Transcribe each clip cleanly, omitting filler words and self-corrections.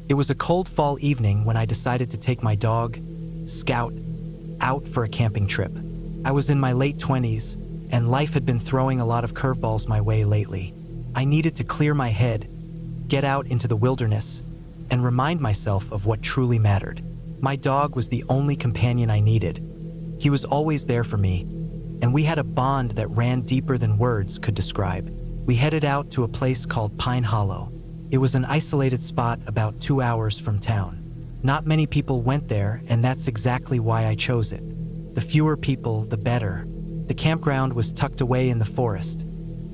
It was a cold fall evening when I decided to take my dog, Scout, out for a camping trip. I was in my late 20s, and life had been throwing a lot of curveballs my way lately. I needed to clear my head, get out into the wilderness, and remind myself of what truly mattered. My dog was the only companion I needed. He was always there for me, and we had a bond that ran deeper than words could describe. We headed out to a place called Pine Hollow. It was an isolated spot about 2 hours from town. Not many people went there, and that's exactly why I chose it. The fewer people, the better. The campground was tucked away in the forest,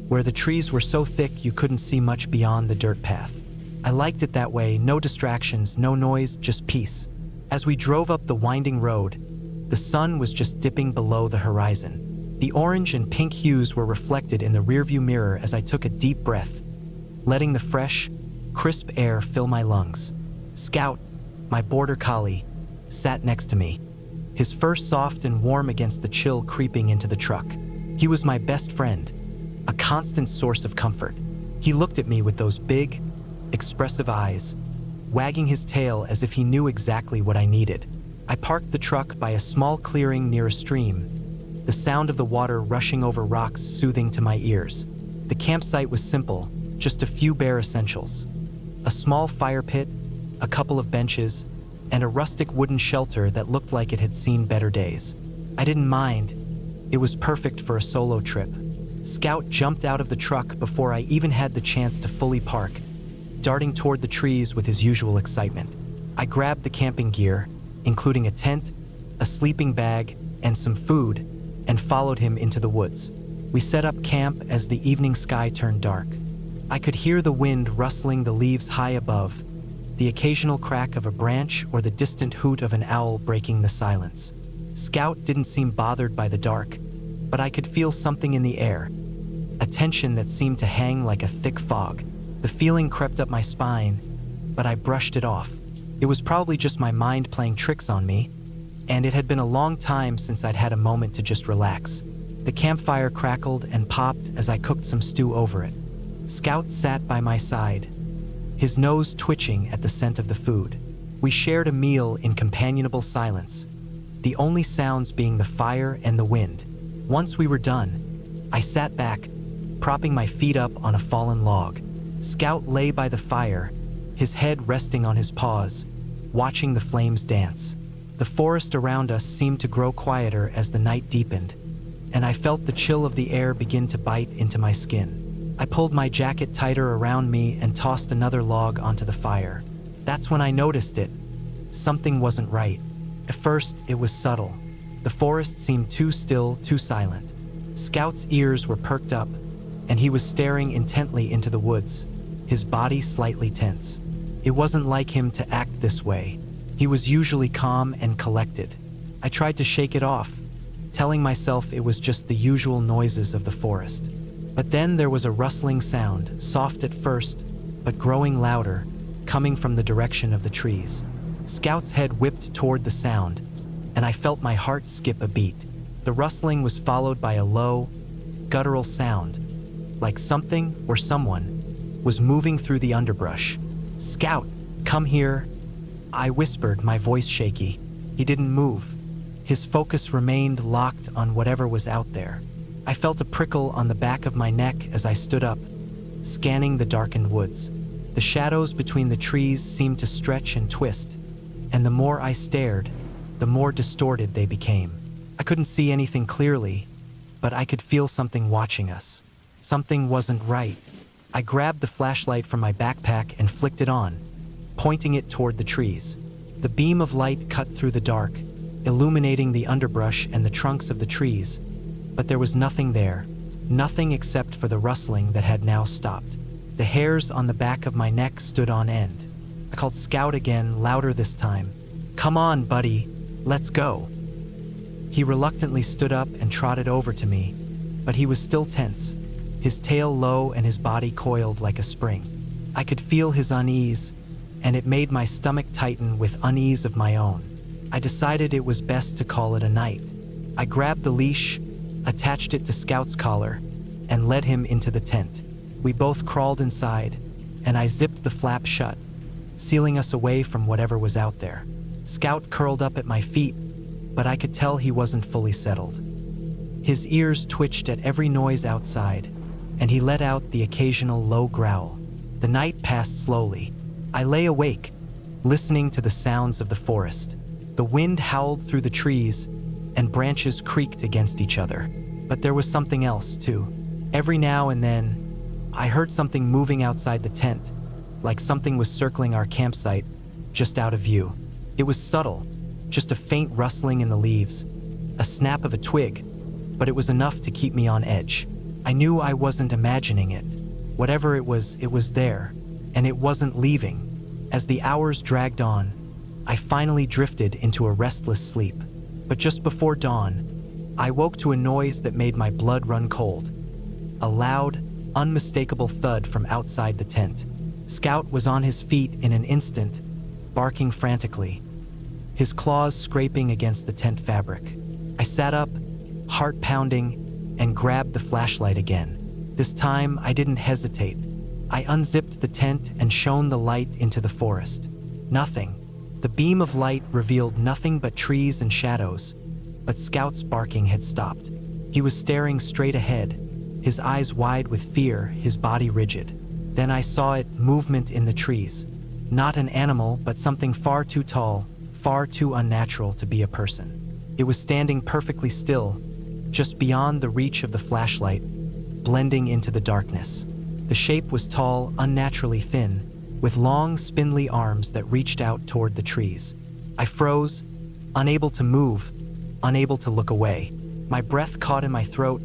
where the trees were so thick you couldn't see much beyond the dirt path. I liked it that way, no distractions, no noise, just peace. As we drove up the winding road, the sun was just dipping below the horizon. The orange and pink hues were reflected in the rearview mirror as I took a deep breath, letting the fresh, crisp air fill my lungs. Scout, my border collie, sat next to me, his fur soft and warm against the chill creeping into the truck. He was my best friend, a constant source of comfort. He looked at me with those big, expressive eyes, wagging his tail as if he knew exactly what I needed. I parked the truck by a small clearing near a stream, the sound of the water rushing over rocks soothing to my ears. The campsite was simple, just a few bare essentials. A small fire pit, a couple of benches, and a rustic wooden shelter that looked like it had seen better days. I didn't mind. It was perfect for a solo trip. Scout jumped out of the truck before I even had the chance to fully park, darting toward the trees with his usual excitement. I grabbed the camping gear, including a tent, a sleeping bag, and some food, and followed him into the woods. We set up camp as the evening sky turned dark. I could hear the wind rustling the leaves high above, the occasional crack of a branch or the distant hoot of an owl breaking the silence. Scout didn't seem bothered by the dark, but I could feel something in the air, a tension that seemed to hang like a thick fog. The feeling crept up my spine, but I brushed it off. It was probably just my mind playing tricks on me, and it had been a long time since I'd had a moment to just relax. The campfire crackled and popped as I cooked some stew over it. Scout sat by my side, his nose twitching at the scent of the food. We shared a meal in companionable silence, the only sounds being the fire and the wind. Once we were done, I sat back, propping my feet up on a fallen log. Scout lay by the fire, his head resting on his paws, watching the flames dance. The forest around us seemed to grow quieter as the night deepened, and I felt the chill of the air begin to bite into my skin. I pulled my jacket tighter around me and tossed another log onto the fire. That's when I noticed it. Something wasn't right. At first, it was subtle. The forest seemed too still, too silent. Scout's ears were perked up, and he was staring intently into the woods, his body slightly tense. It wasn't like him to act this way. He was usually calm and collected. I tried to shake it off, telling myself it was just the usual noises of the forest. But then there was a rustling sound, soft at first, but growing louder, coming from the direction of the trees. Scout's head whipped toward the sound, and I felt my heart skip a beat. The rustling was followed by a low, guttural sound, like something or someone was moving through the underbrush. "Scout, come here," I whispered, my voice shaky. He didn't move. His focus remained locked on whatever was out there. I felt a prickle on the back of my neck as I stood up, scanning the darkened woods. The shadows between the trees seemed to stretch and twist, and the more I stared, the more distorted they became. I couldn't see anything clearly, but I could feel something watching us. Something wasn't right. I grabbed the flashlight from my backpack and flicked it on, pointing it toward the trees. The beam of light cut through the dark, illuminating the underbrush and the trunks of the trees, but there was nothing there, nothing except for the rustling that had now stopped. The hairs on the back of my neck stood on end. I called Scout again, louder this time. "Come on, buddy, let's go." He reluctantly stood up and trotted over to me, but he was still tense, his tail low and his body coiled like a spring. I could feel his unease, and it made my stomach tighten with unease of my own. I decided it was best to call it a night. I grabbed the leash, attached it to Scout's collar, and led him into the tent. We both crawled inside, and I zipped the flap shut, sealing us away from whatever was out there. Scout curled up at my feet, but I could tell he wasn't fully settled. His ears twitched at every noise outside, and he let out the occasional low growl. The night passed slowly. I lay awake, listening to the sounds of the forest. The wind howled through the trees, and branches creaked against each other. But there was something else, too. Every now and then, I heard something moving outside the tent, like something was circling our campsite, just out of view. It was subtle, just a faint rustling in the leaves, a snap of a twig, but it was enough to keep me on edge. I knew I wasn't imagining it. Whatever it was there, and it wasn't leaving. As the hours dragged on, I finally drifted into a restless sleep. But just before dawn, I woke to a noise that made my blood run cold. A loud, unmistakable thud from outside the tent. Scout was on his feet in an instant, barking frantically, his claws scraping against the tent fabric. I sat up, heart pounding, and grabbed the flashlight again. This time, I didn't hesitate. I unzipped the tent and shone the light into the forest. Nothing. The beam of light revealed nothing but trees and shadows, but Scout's barking had stopped. He was staring straight ahead, his eyes wide with fear, his body rigid. Then I saw it, movement in the trees. Not an animal, but something far too tall, far too unnatural to be a person. It was standing perfectly still, just beyond the reach of the flashlight, blending into the darkness. The shape was tall, unnaturally thin, with long, spindly arms that reached out toward the trees. I froze, unable to move, unable to look away. My breath caught in my throat,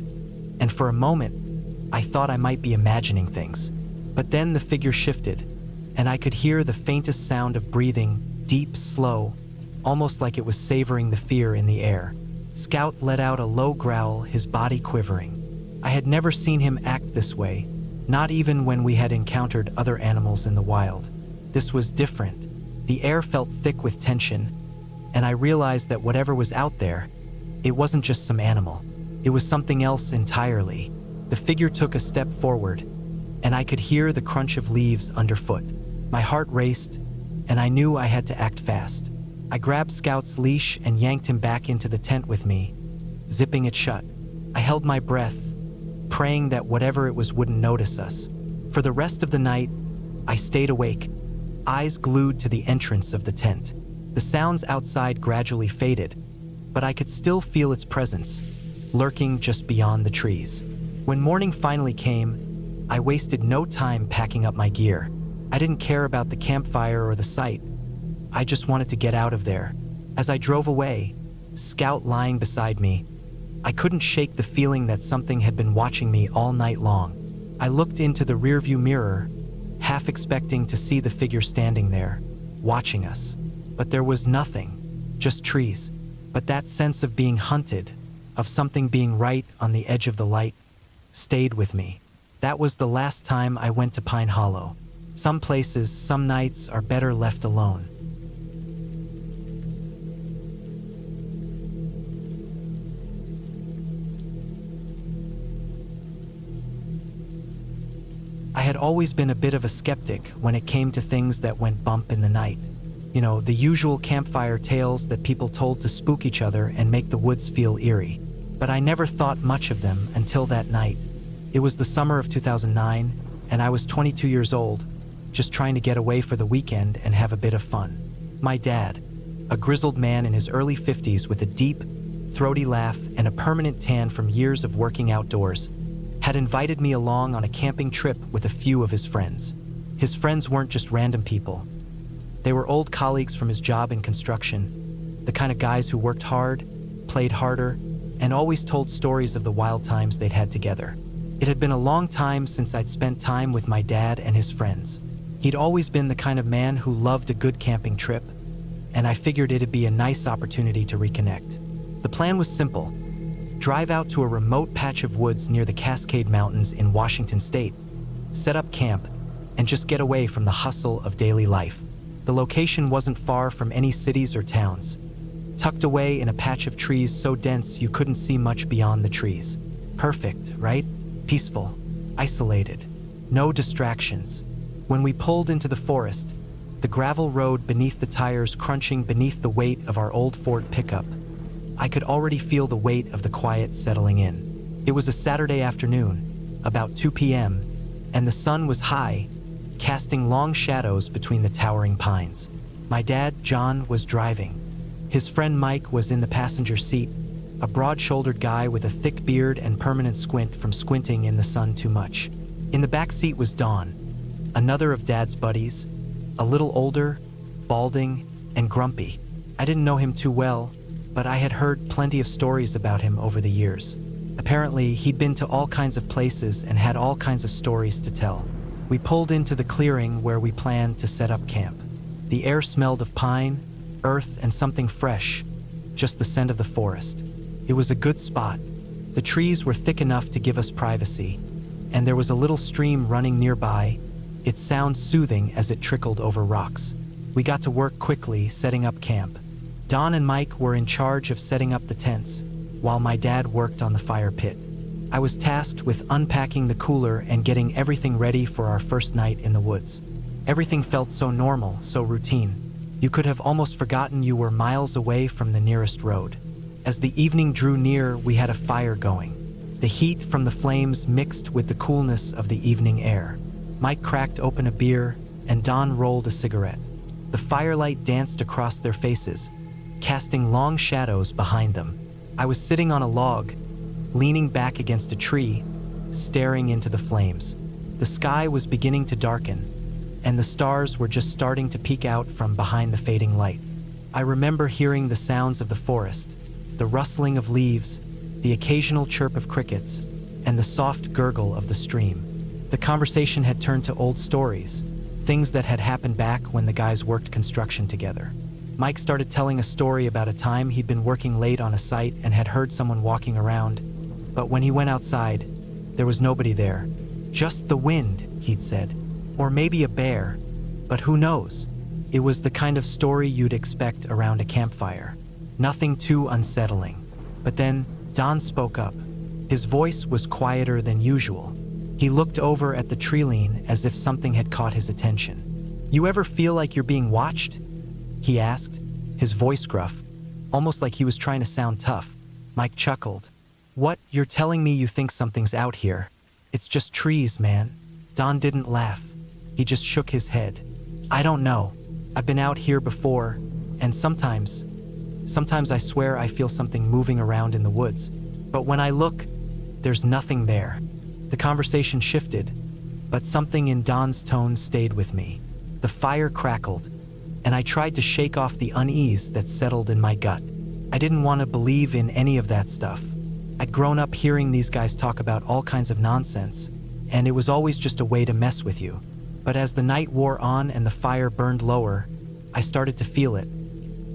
and for a moment, I thought I might be imagining things. But then the figure shifted, and I could hear the faintest sound of breathing, deep, slow, almost like it was savoring the fear in the air. Scout let out a low growl, his body quivering. I had never seen him act this way, not even when we had encountered other animals in the wild. This was different. The air felt thick with tension, and I realized that whatever was out there, it wasn't just some animal. It was something else entirely. The figure took a step forward, and I could hear the crunch of leaves underfoot. My heart raced, and I knew I had to act fast. I grabbed Scout's leash and yanked him back into the tent with me, zipping it shut. I held my breath, praying that whatever it was wouldn't notice us. For the rest of the night, I stayed awake, eyes glued to the entrance of the tent. The sounds outside gradually faded, but I could still feel its presence, lurking just beyond the trees. When morning finally came, I wasted no time packing up my gear. I didn't care about the campfire or the sight. I just wanted to get out of there. As I drove away, Scout lying beside me, I couldn't shake the feeling that something had been watching me all night long. I looked into the rearview mirror, half expecting to see the figure standing there, watching us. But there was nothing, just trees. But that sense of being hunted, of something being right on the edge of the light, stayed with me. That was the last time I went to Pine Hollow. Some places, some nights are better left alone. I had always been a bit of a skeptic when it came to things that went bump in the night. You know, the usual campfire tales that people told to spook each other and make the woods feel eerie. But I never thought much of them until that night. It was the summer of 2009, and I was 22 years old, just trying to get away for the weekend and have a bit of fun. My dad, a grizzled man in his early 50s with a deep, throaty laugh and a permanent tan from years of working outdoors, had invited me along on a camping trip with a few of his friends. His friends weren't just random people. They were old colleagues from his job in construction, the kind of guys who worked hard, played harder, and always told stories of the wild times they'd had together. It had been a long time since I'd spent time with my dad and his friends. He'd always been the kind of man who loved a good camping trip, and I figured it'd be a nice opportunity to reconnect. The plan was simple: drive out to a remote patch of woods near the Cascade Mountains in Washington State, set up camp, and just get away from the hustle of daily life. The location wasn't far from any cities or towns, tucked away in a patch of trees so dense you couldn't see much beyond the trees. Perfect, right? Peaceful, isolated, no distractions. When we pulled into the forest, the gravel road beneath the tires crunching beneath the weight of our old Ford pickup. I could already feel the weight of the quiet settling in. It was a Saturday afternoon, about 2 p.m., and the sun was high, casting long shadows between the towering pines. My dad, John, was driving. His friend Mike was in the passenger seat, a broad-shouldered guy with a thick beard and permanent squint from squinting in the sun too much. In the back seat was Don, another of Dad's buddies, a little older, balding, and grumpy. I didn't know him too well, but I had heard plenty of stories about him over the years. Apparently, he'd been to all kinds of places and had all kinds of stories to tell. We pulled into the clearing where we planned to set up camp. The air smelled of pine, earth, and something fresh, just the scent of the forest. It was a good spot. The trees were thick enough to give us privacy, and there was a little stream running nearby, its sound soothing as it trickled over rocks. We got to work quickly, setting up camp. Don and Mike were in charge of setting up the tents, while my dad worked on the fire pit. I was tasked with unpacking the cooler and getting everything ready for our first night in the woods. Everything felt so normal, so routine. You could have almost forgotten you were miles away from the nearest road. As the evening drew near, we had a fire going. The heat from the flames mixed with the coolness of the evening air. Mike cracked open a beer, and Don rolled a cigarette. The firelight danced across their faces, casting long shadows behind them. I was sitting on a log, leaning back against a tree, staring into the flames. The sky was beginning to darken, and the stars were just starting to peek out from behind the fading light. I remember hearing the sounds of the forest, the rustling of leaves, the occasional chirp of crickets, and the soft gurgle of the stream. The conversation had turned to old stories, things that had happened back when the guys worked construction together. Mike started telling a story about a time he'd been working late on a site and had heard someone walking around, but when he went outside, there was nobody there. Just the wind, he'd said. Or maybe a bear, but who knows? It was the kind of story you'd expect around a campfire. Nothing too unsettling. But then, Don spoke up. His voice was quieter than usual. He looked over at the tree-line as if something had caught his attention. "You ever feel like you're being watched?" he asked, his voice gruff, almost like he was trying to sound tough. Mike chuckled. "What, you're telling me you think something's out here? It's just trees, man." Don didn't laugh. He just shook his head. "I don't know. I've been out here before, and sometimes I swear I feel something moving around in the woods. But when I look, there's nothing there." The conversation shifted, but something in Don's tone stayed with me. The fire crackled, and I tried to shake off the unease that settled in my gut. I didn't want to believe in any of that stuff. I'd grown up hearing these guys talk about all kinds of nonsense, and it was always just a way to mess with you. But as the night wore on and the fire burned lower, I started to feel it.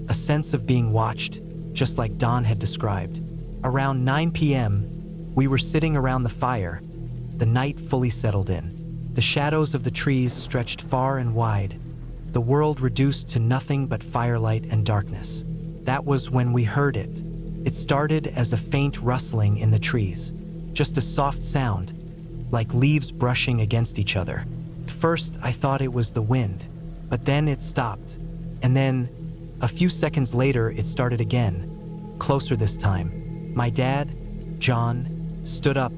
A sense of being watched, just like Don had described. Around 9 p.m., we were sitting around the fire, the night fully settled in. The shadows of the trees stretched far and wide, the world reduced to nothing but firelight and darkness. That was when we heard it. It started as a faint rustling in the trees, just a soft sound, like leaves brushing against each other. At first, I thought it was the wind, but then it stopped. And then, a few seconds later, it started again, closer this time. My dad, John, stood up,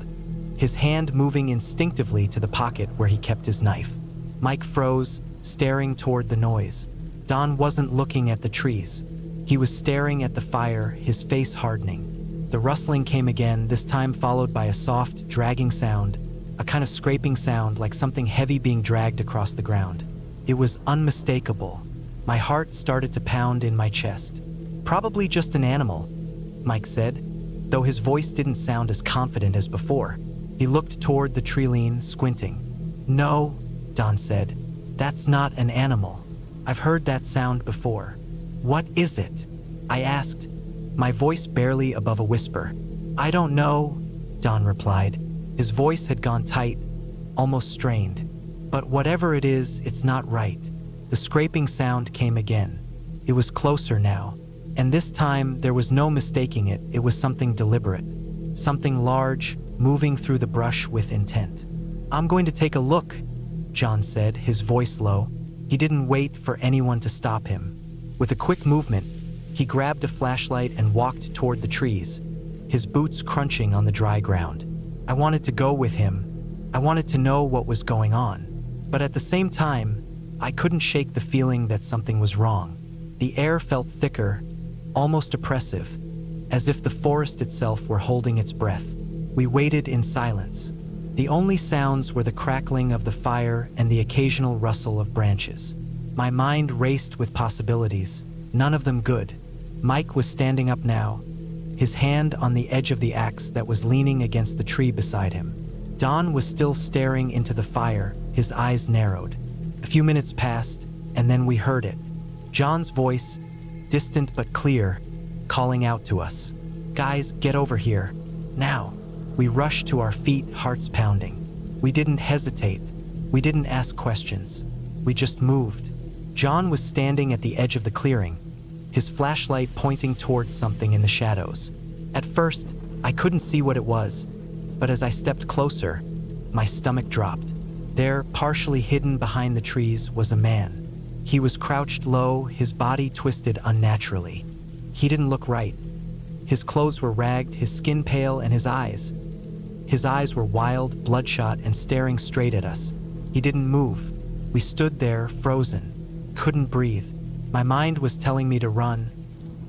his hand moving instinctively to the pocket where he kept his knife. Mike froze, staring toward the noise. Don wasn't looking at the trees. He was staring at the fire, his face hardening. The rustling came again, this time followed by a soft, dragging sound, a kind of scraping sound like something heavy being dragged across the ground. It was unmistakable. My heart started to pound in my chest. "Probably just an animal," Mike said, though his voice didn't sound as confident as before. He looked toward the tree-line, squinting. "No," Don said, "that's not an animal. I've heard that sound before." "What is it?" I asked, my voice barely above a whisper. "I don't know," Don replied. His voice had gone tight, almost strained. "But whatever it is, it's not right." The scraping sound came again. It was closer now, and this time there was no mistaking it. It was something deliberate, something large, moving through the brush with intent. "I'm going to take a look," John said, his voice low. He didn't wait for anyone to stop him. With a quick movement, he grabbed a flashlight and walked toward the trees, his boots crunching on the dry ground. I wanted to go with him. I wanted to know what was going on. But at the same time, I couldn't shake the feeling that something was wrong. The air felt thicker, almost oppressive, as if the forest itself were holding its breath. We waited in silence. The only sounds were the crackling of the fire and the occasional rustle of branches. My mind raced with possibilities, none of them good. Mike was standing up now, his hand on the edge of the axe that was leaning against the tree beside him. Don was still staring into the fire, his eyes narrowed. A few minutes passed, and then we heard it. John's voice, distant but clear, calling out to us. "Guys, get over here. Now." We rushed to our feet, hearts pounding. We didn't hesitate. We didn't ask questions. We just moved. John was standing at the edge of the clearing, his flashlight pointing towards something in the shadows. At first, I couldn't see what it was, but as I stepped closer, my stomach dropped. There, partially hidden behind the trees, was a man. He was crouched low, his body twisted unnaturally. He didn't look right. His clothes were ragged, his skin pale, and his eyes were wild, bloodshot, and staring straight at us. He didn't move. We stood there, frozen, couldn't breathe. My mind was telling me to run,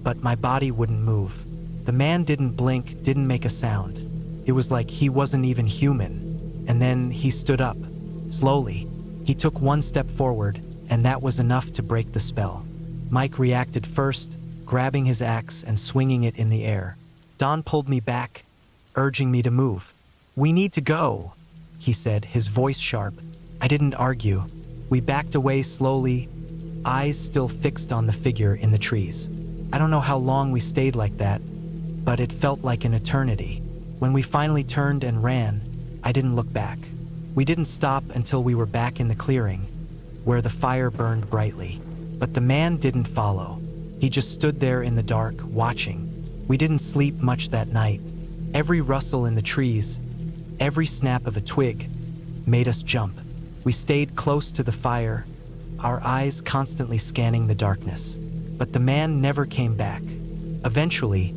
but my body wouldn't move. The man didn't blink, didn't make a sound. It was like he wasn't even human. And then he stood up. Slowly, he took one step forward, and that was enough to break the spell. Mike reacted first, grabbing his axe and swinging it in the air. Don pulled me back, urging me to move. "We need to go," he said, his voice sharp. I didn't argue. We backed away slowly, eyes still fixed on the figure in the trees. I don't know how long we stayed like that, but it felt like an eternity. When we finally turned and ran, I didn't look back. We didn't stop until we were back in the clearing, where the fire burned brightly. But the man didn't follow. He just stood there in the dark, watching. We didn't sleep much that night. Every rustle in the trees, every snap of a twig, made us jump. We stayed close to the fire, our eyes constantly scanning the darkness. But the man never came back. Eventually,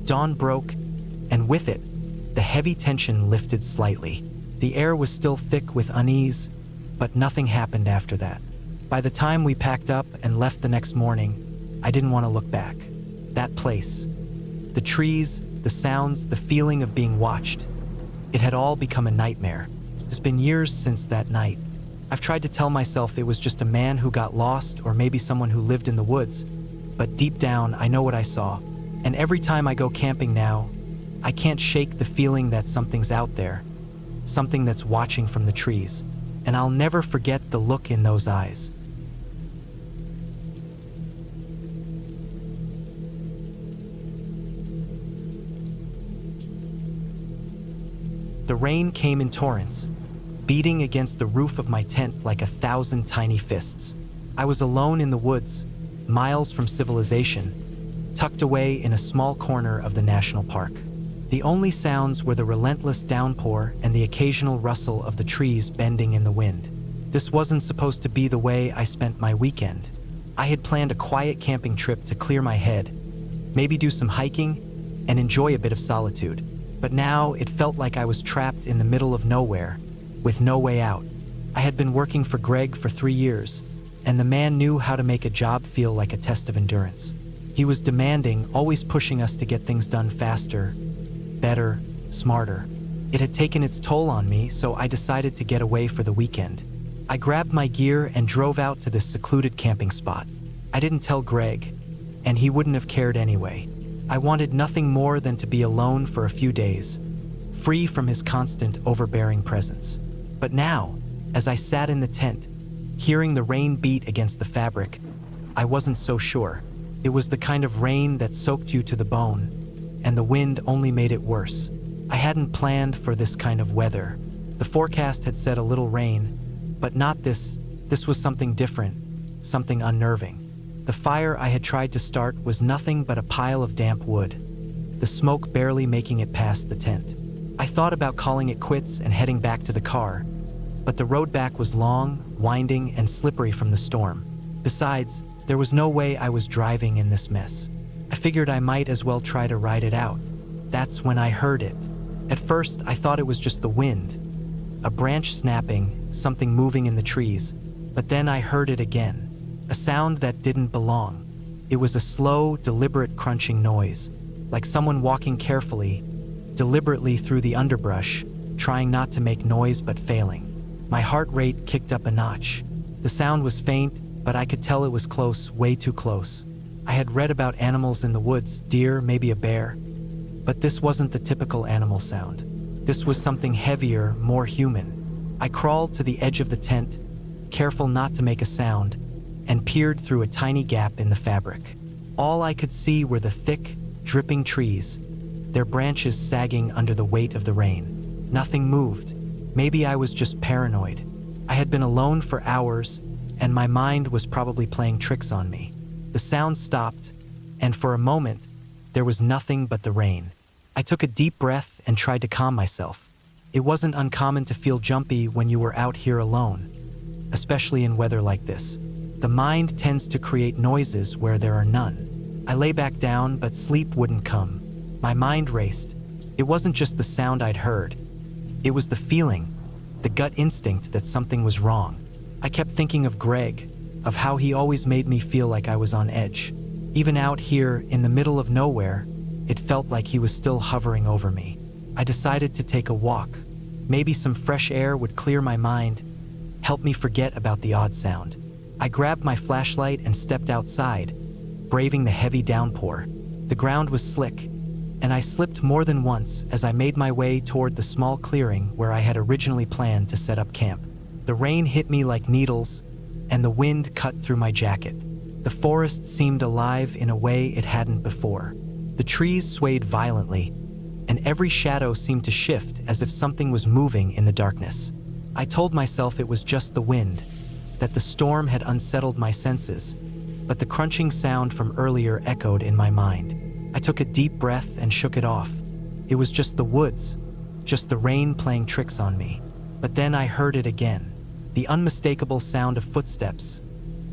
dawn broke, and with it, the heavy tension lifted slightly. The air was still thick with unease, but nothing happened after that. By the time we packed up and left the next morning, I didn't want to look back. That place, the trees, the sounds, the feeling of being watched, it had all become a nightmare. It's been years since that night. I've tried to tell myself it was just a man who got lost or maybe someone who lived in the woods, but deep down I know what I saw. And every time I go camping now, I can't shake the feeling that something's out there, something that's watching from the trees, and I'll never forget the look in those eyes. The rain came in torrents, beating against the roof of my tent like 1,000 tiny fists. I was alone in the woods, miles from civilization, tucked away in a small corner of the national park. The only sounds were the relentless downpour and the occasional rustle of the trees bending in the wind. This wasn't supposed to be the way I spent my weekend. I had planned a quiet camping trip to clear my head, maybe do some hiking, and enjoy a bit of solitude. But now it felt like I was trapped in the middle of nowhere, with no way out. I had been working for Greg for 3 years, and the man knew how to make a job feel like a test of endurance. He was demanding, always pushing us to get things done faster, better, smarter. It had taken its toll on me, so I decided to get away for the weekend. I grabbed my gear and drove out to this secluded camping spot. I didn't tell Greg, and he wouldn't have cared anyway. I wanted nothing more than to be alone for a few days, free from his constant, overbearing presence. But now, as I sat in the tent, hearing the rain beat against the fabric, I wasn't so sure. It was the kind of rain that soaked you to the bone, and the wind only made it worse. I hadn't planned for this kind of weather. The forecast had said a little rain, but not this. This was something different, something unnerving. The fire I had tried to start was nothing but a pile of damp wood, the smoke barely making it past the tent. I thought about calling it quits and heading back to the car, but the road back was long, winding, and slippery from the storm. Besides, there was no way I was driving in this mess. I figured I might as well try to ride it out. That's when I heard it. At first, I thought it was just the wind, a branch snapping, something moving in the trees, but then I heard it again, a sound that didn't belong. It was a slow, deliberate crunching noise, like someone walking carefully, deliberately through the underbrush, trying not to make noise but failing. My heart rate kicked up a notch. The sound was faint, but I could tell it was close, way too close. I had read about animals in the woods, deer, maybe a bear, but this wasn't the typical animal sound. This was something heavier, more human. I crawled to the edge of the tent, careful not to make a sound, and peered through a tiny gap in the fabric. All I could see were the thick, dripping trees, their branches sagging under the weight of the rain. Nothing moved. Maybe I was just paranoid. I had been alone for hours, and my mind was probably playing tricks on me. The sound stopped, and for a moment, there was nothing but the rain. I took a deep breath and tried to calm myself. It wasn't uncommon to feel jumpy when you were out here alone, especially in weather like this. The mind tends to create noises where there are none. I lay back down, but sleep wouldn't come. My mind raced. It wasn't just the sound I'd heard. It was the feeling, the gut instinct that something was wrong. I kept thinking of Greg, of how he always made me feel like I was on edge. Even out here, in the middle of nowhere, it felt like he was still hovering over me. I decided to take a walk. Maybe some fresh air would clear my mind, help me forget about the odd sound. I grabbed my flashlight and stepped outside, braving the heavy downpour. The ground was slick, and I slipped more than once as I made my way toward the small clearing where I had originally planned to set up camp. The rain hit me like needles, and the wind cut through my jacket. The forest seemed alive in a way it hadn't before. The trees swayed violently, and every shadow seemed to shift as if something was moving in the darkness. I told myself it was just the wind, that the storm had unsettled my senses, but the crunching sound from earlier echoed in my mind. I took a deep breath and shook it off. It was just the woods, just the rain playing tricks on me. But then I heard it again, the unmistakable sound of footsteps.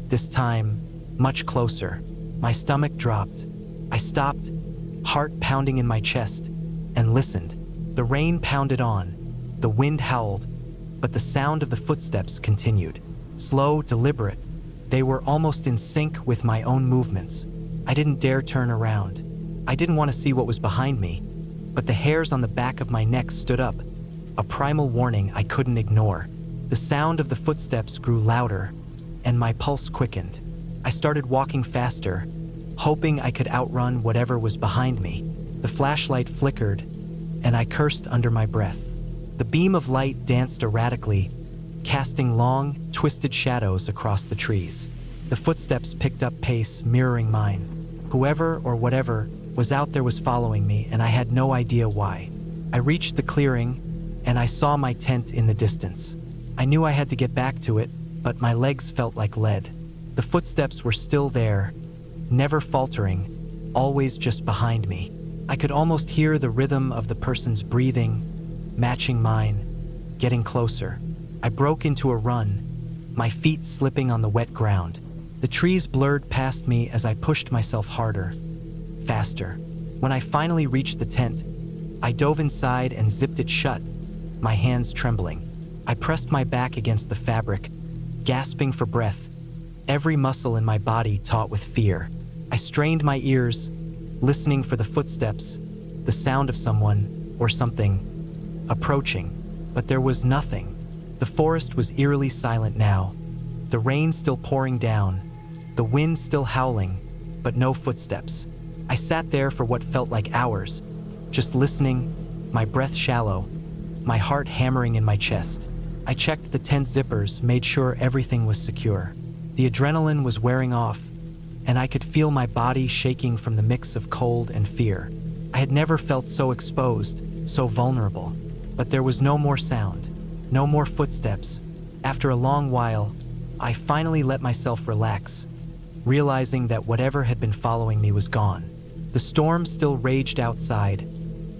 This time, much closer. My stomach dropped. I stopped, heart pounding in my chest, and listened. The rain pounded on, the wind howled, but the sound of the footsteps continued. Slow, deliberate. They were almost in sync with my own movements. I didn't dare turn around. I didn't want to see what was behind me, but the hairs on the back of my neck stood up, a primal warning I couldn't ignore. The sound of the footsteps grew louder, and my pulse quickened. I started walking faster, hoping I could outrun whatever was behind me. The flashlight flickered, and I cursed under my breath. The beam of light danced erratically, casting long, twisted shadows across the trees. The footsteps picked up pace, mirroring mine. Whoever or whatever was out there was following me, and I had no idea why. I reached the clearing, and I saw my tent in the distance. I knew I had to get back to it, but my legs felt like lead. The footsteps were still there, never faltering, always just behind me. I could almost hear the rhythm of the person's breathing, matching mine, getting closer. I broke into a run, my feet slipping on the wet ground. The trees blurred past me as I pushed myself harder, faster. When I finally reached the tent, I dove inside and zipped it shut, my hands trembling. I pressed my back against the fabric, gasping for breath, every muscle in my body taut with fear. I strained my ears, listening for the footsteps, the sound of someone or something approaching, but there was nothing. The forest was eerily silent now, the rain still pouring down, the wind still howling, but no footsteps. I sat there for what felt like hours, just listening, my breath shallow, my heart hammering in my chest. I checked the tent zippers, made sure everything was secure. The adrenaline was wearing off, and I could feel my body shaking from the mix of cold and fear. I had never felt so exposed, so vulnerable. But there was no more sound, no more footsteps. After a long while, I finally let myself relax, realizing that whatever had been following me was gone. The storm still raged outside,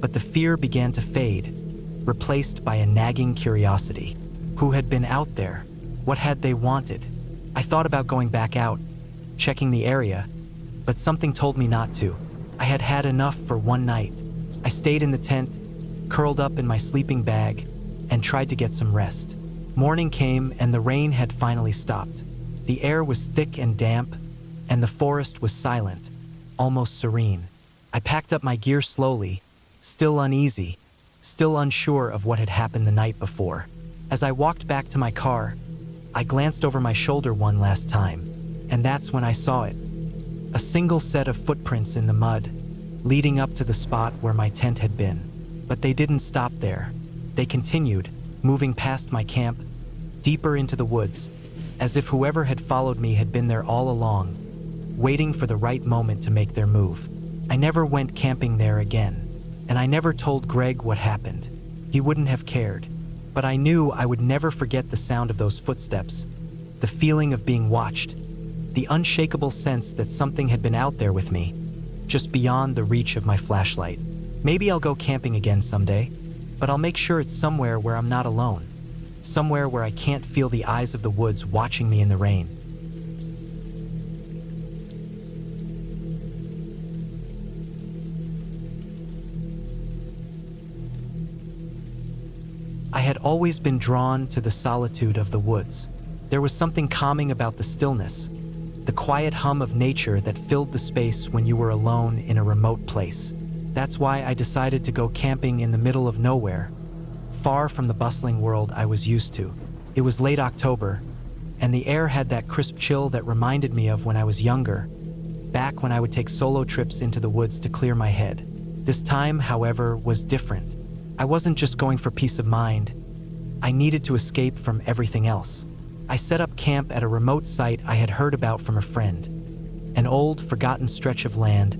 but the fear began to fade, replaced by a nagging curiosity. Who had been out there? What had they wanted? I thought about going back out, checking the area, but something told me not to. I had had enough for one night. I stayed in the tent, curled up in my sleeping bag, and tried to get some rest. Morning came and the rain had finally stopped. The air was thick and damp, and the forest was silent, almost serene. I packed up my gear slowly, still uneasy, still unsure of what had happened the night before. As I walked back to my car, I glanced over my shoulder one last time, and that's when I saw it. A single set of footprints in the mud, leading up to the spot where my tent had been. But they didn't stop there. They continued, moving past my camp, deeper into the woods, as if whoever had followed me had been there all along, waiting for the right moment to make their move. I never went camping there again, and I never told Greg what happened. He wouldn't have cared. But I knew I would never forget the sound of those footsteps, the feeling of being watched, the unshakable sense that something had been out there with me, just beyond the reach of my flashlight. Maybe I'll go camping again someday, but I'll make sure it's somewhere where I'm not alone, somewhere where I can't feel the eyes of the woods watching me in the rain. I had always been drawn to the solitude of the woods. There was something calming about the stillness, the quiet hum of nature that filled the space when you were alone in a remote place. That's why I decided to go camping in the middle of nowhere, far from the bustling world I was used to. It was late October, and the air had that crisp chill that reminded me of when I was younger, back when I would take solo trips into the woods to clear my head. This time, however, was different. I wasn't just going for peace of mind. I needed to escape from everything else. I set up camp at a remote site I had heard about from a friend, an old, forgotten stretch of land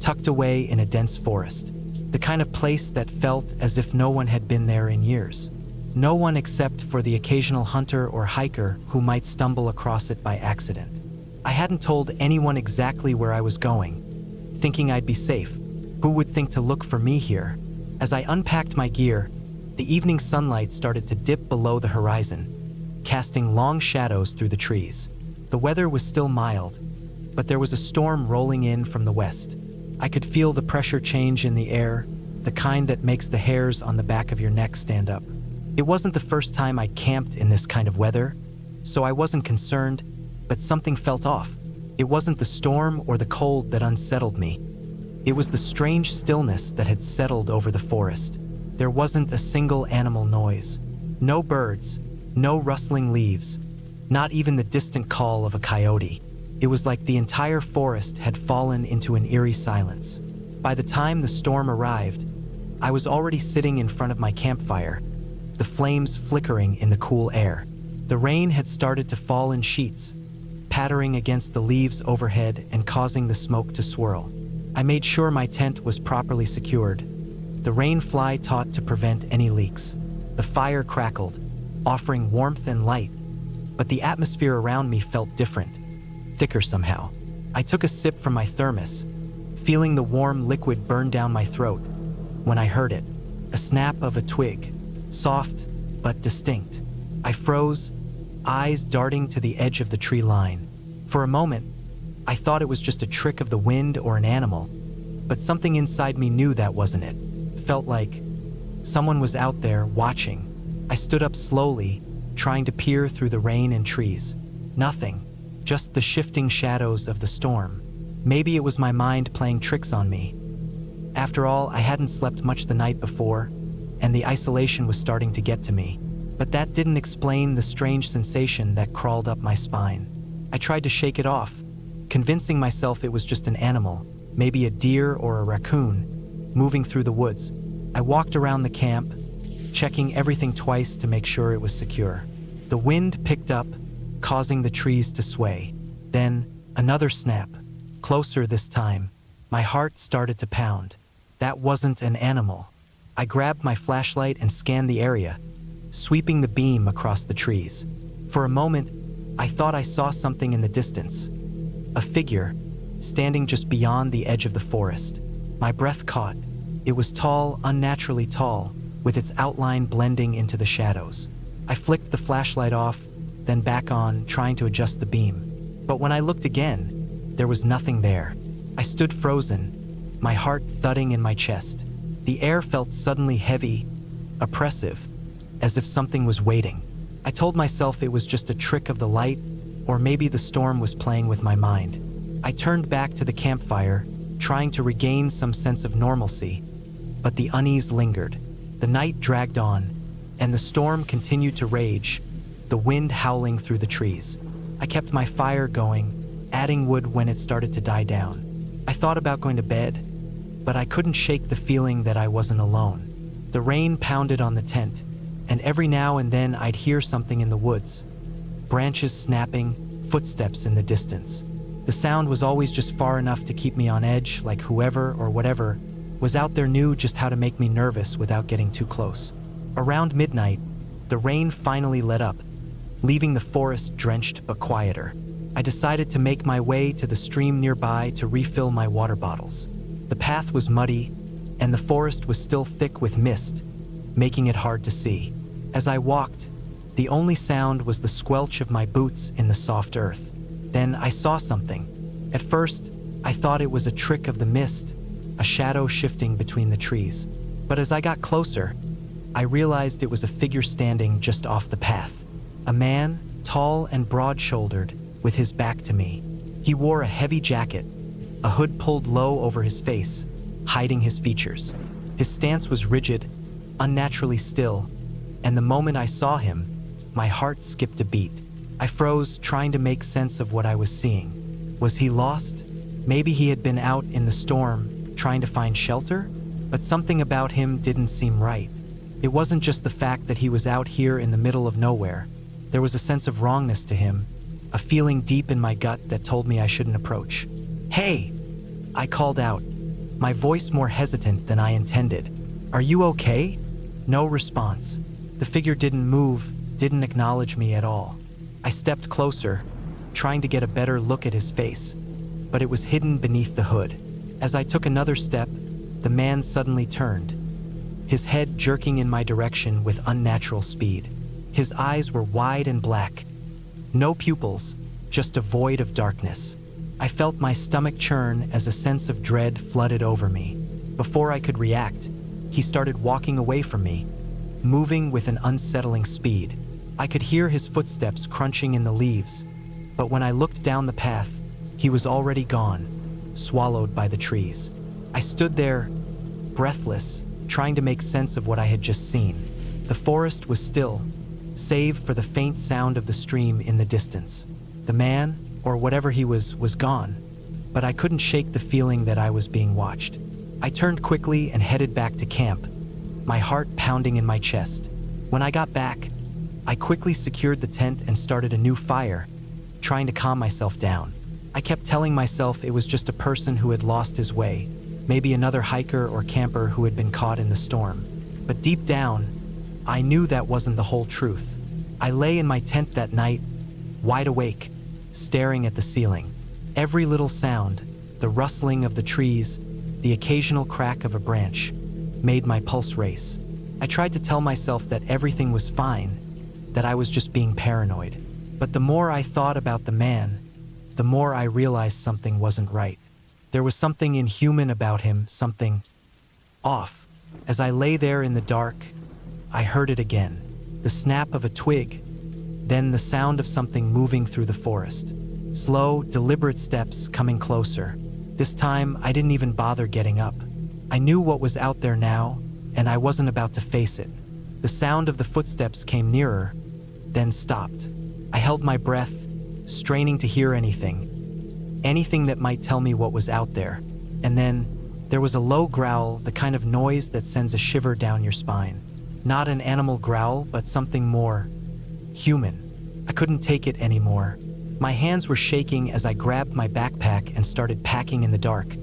tucked away in a dense forest, the kind of place that felt as if no one had been there in years. No one except for the occasional hunter or hiker who might stumble across it by accident. I hadn't told anyone exactly where I was going, thinking I'd be safe. Who would think to look for me here? As I unpacked my gear, the evening sunlight started to dip below the horizon, casting long shadows through the trees. The weather was still mild, but there was a storm rolling in from the west. I could feel the pressure change in the air, the kind that makes the hairs on the back of your neck stand up. It wasn't the first time I'd camped in this kind of weather, so I wasn't concerned, but something felt off. It wasn't the storm or the cold that unsettled me. It was the strange stillness that had settled over the forest. There wasn't a single animal noise. No birds, no rustling leaves, not even the distant call of a coyote. It was like the entire forest had fallen into an eerie silence. By the time the storm arrived, I was already sitting in front of my campfire, the flames flickering in the cool air. The rain had started to fall in sheets, pattering against the leaves overhead and causing the smoke to swirl. I made sure my tent was properly secured, the rain fly taught to prevent any leaks. The fire crackled, offering warmth and light, but the atmosphere around me felt different, thicker somehow. I took a sip from my thermos, feeling the warm liquid burn down my throat, when I heard it, a snap of a twig, soft but distinct. I froze, eyes darting to the edge of the tree line. For a moment, I thought it was just a trick of the wind or an animal, but something inside me knew that wasn't it. Felt like someone was out there watching. I stood up slowly, trying to peer through the rain and trees. Nothing, just the shifting shadows of the storm. Maybe it was my mind playing tricks on me. After all, I hadn't slept much the night before, and the isolation was starting to get to me. But that didn't explain the strange sensation that crawled up my spine. I tried to shake it off, convincing myself it was just an animal, maybe a deer or a raccoon, moving through the woods. I walked around the camp, checking everything twice to make sure it was secure. The wind picked up, causing the trees to sway. Then, another snap, closer this time. My heart started to pound. That wasn't an animal. I grabbed my flashlight and scanned the area, sweeping the beam across the trees. For a moment, I thought I saw something in the distance. A figure, standing just beyond the edge of the forest. My breath caught. It was tall, unnaturally tall, with its outline blending into the shadows. I flicked the flashlight off, then back on, trying to adjust the beam. But when I looked again, there was nothing there. I stood frozen, my heart thudding in my chest. The air felt suddenly heavy, oppressive, as if something was waiting. I told myself it was just a trick of the light, or maybe the storm was playing with my mind. I turned back to the campfire, trying to regain some sense of normalcy, but the unease lingered. The night dragged on, and the storm continued to rage, the wind howling through the trees. I kept my fire going, adding wood when it started to die down. I thought about going to bed, but I couldn't shake the feeling that I wasn't alone. The rain pounded on the tent, and every now and then I'd hear something in the woods. Branches snapping, footsteps in the distance. The sound was always just far enough to keep me on edge, like whoever or whatever was out there knew just how to make me nervous without getting too close. Around midnight, the rain finally let up, leaving the forest drenched but quieter. I decided to make my way to the stream nearby to refill my water bottles. The path was muddy, and the forest was still thick with mist, making it hard to see. As I walked, the only sound was the squelch of my boots in the soft earth. Then I saw something. At first, I thought it was a trick of the mist, a shadow shifting between the trees. But as I got closer, I realized it was a figure standing just off the path. A man, tall and broad-shouldered, with his back to me. He wore a heavy jacket, a hood pulled low over his face, hiding his features. His stance was rigid, unnaturally still, and the moment I saw him, my heart skipped a beat. I froze, trying to make sense of what I was seeing. Was he lost? Maybe he had been out in the storm, trying to find shelter? But something about him didn't seem right. It wasn't just the fact that he was out here in the middle of nowhere. There was a sense of wrongness to him, a feeling deep in my gut that told me I shouldn't approach. "Hey!" I called out, my voice more hesitant than I intended. "Are you okay?" No response. The figure didn't move, didn't acknowledge me at all. I stepped closer, trying to get a better look at his face, but it was hidden beneath the hood. As I took another step, the man suddenly turned, his head jerking in my direction with unnatural speed. His eyes were wide and black, no pupils, just a void of darkness. I felt my stomach churn as a sense of dread flooded over me. Before I could react, he started walking away from me, moving with an unsettling speed. I could hear his footsteps crunching in the leaves, but when I looked down the path, he was already gone, swallowed by the trees. I stood there, breathless, trying to make sense of what I had just seen. The forest was still, save for the faint sound of the stream in the distance. The man, or whatever he was gone, but I couldn't shake the feeling that I was being watched. I turned quickly and headed back to camp, my heart pounding in my chest. When I got back, I quickly secured the tent and started a new fire, trying to calm myself down. I kept telling myself it was just a person who had lost his way, maybe another hiker or camper who had been caught in the storm. But deep down, I knew that wasn't the whole truth. I lay in my tent that night, wide awake, staring at the ceiling. Every little sound, the rustling of the trees, the occasional crack of a branch, made my pulse race. I tried to tell myself that everything was fine, that I was just being paranoid. But the more I thought about the man, the more I realized something wasn't right. There was something inhuman about him, something off. As I lay there in the dark, I heard it again, the snap of a twig, then the sound of something moving through the forest. Slow, deliberate steps coming closer. This time, I didn't even bother getting up. I knew what was out there now, and I wasn't about to face it. The sound of the footsteps came nearer, then stopped. I held my breath, straining to hear anything that might tell me what was out there. And then, there was a low growl, the kind of noise that sends a shiver down your spine. Not an animal growl, but something more human. I couldn't take it anymore. My hands were shaking as I grabbed my backpack and started packing in the dark,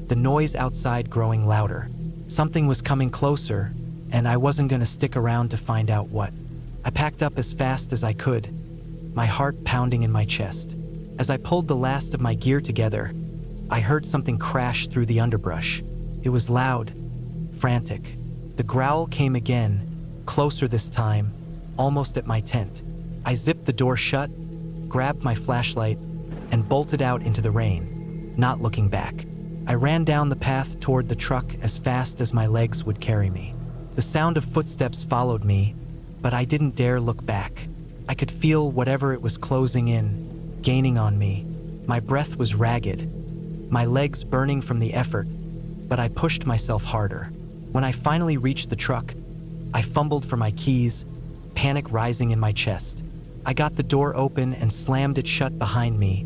the noise outside growing louder. Something was coming closer, and I wasn't going to stick around to find out what. I packed up as fast as I could, my heart pounding in my chest. As I pulled the last of my gear together, I heard something crash through the underbrush. It was loud, frantic. The growl came again, closer this time, almost at my tent. I zipped the door shut, grabbed my flashlight, and bolted out into the rain, not looking back. I ran down the path toward the truck as fast as my legs would carry me. The sound of footsteps followed me, but I didn't dare look back. I could feel whatever it was closing in, gaining on me. My breath was ragged, my legs burning from the effort, but I pushed myself harder. When I finally reached the truck, I fumbled for my keys, panic rising in my chest. I got the door open and slammed it shut behind me,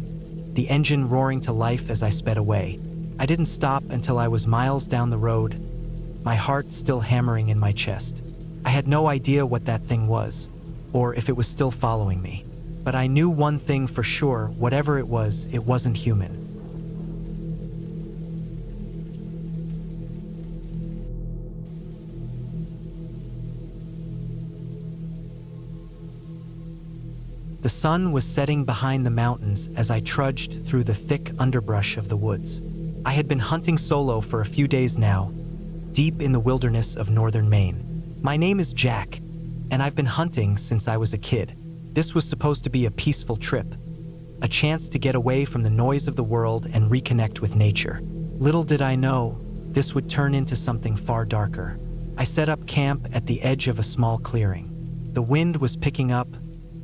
the engine roaring to life as I sped away. I didn't stop until I was miles down the road, my heart still hammering in my chest. I had no idea what that thing was, or if it was still following me. But I knew one thing for sure: whatever it wasn't human. The sun was setting behind the mountains as I trudged through the thick underbrush of the woods. I had been hunting solo for a few days now, deep in the wilderness of northern Maine. My name is Jack, and I've been hunting since I was a kid. This was supposed to be a peaceful trip, a chance to get away from the noise of the world and reconnect with nature. Little did I know, this would turn into something far darker. I set up camp at the edge of a small clearing. The wind was picking up,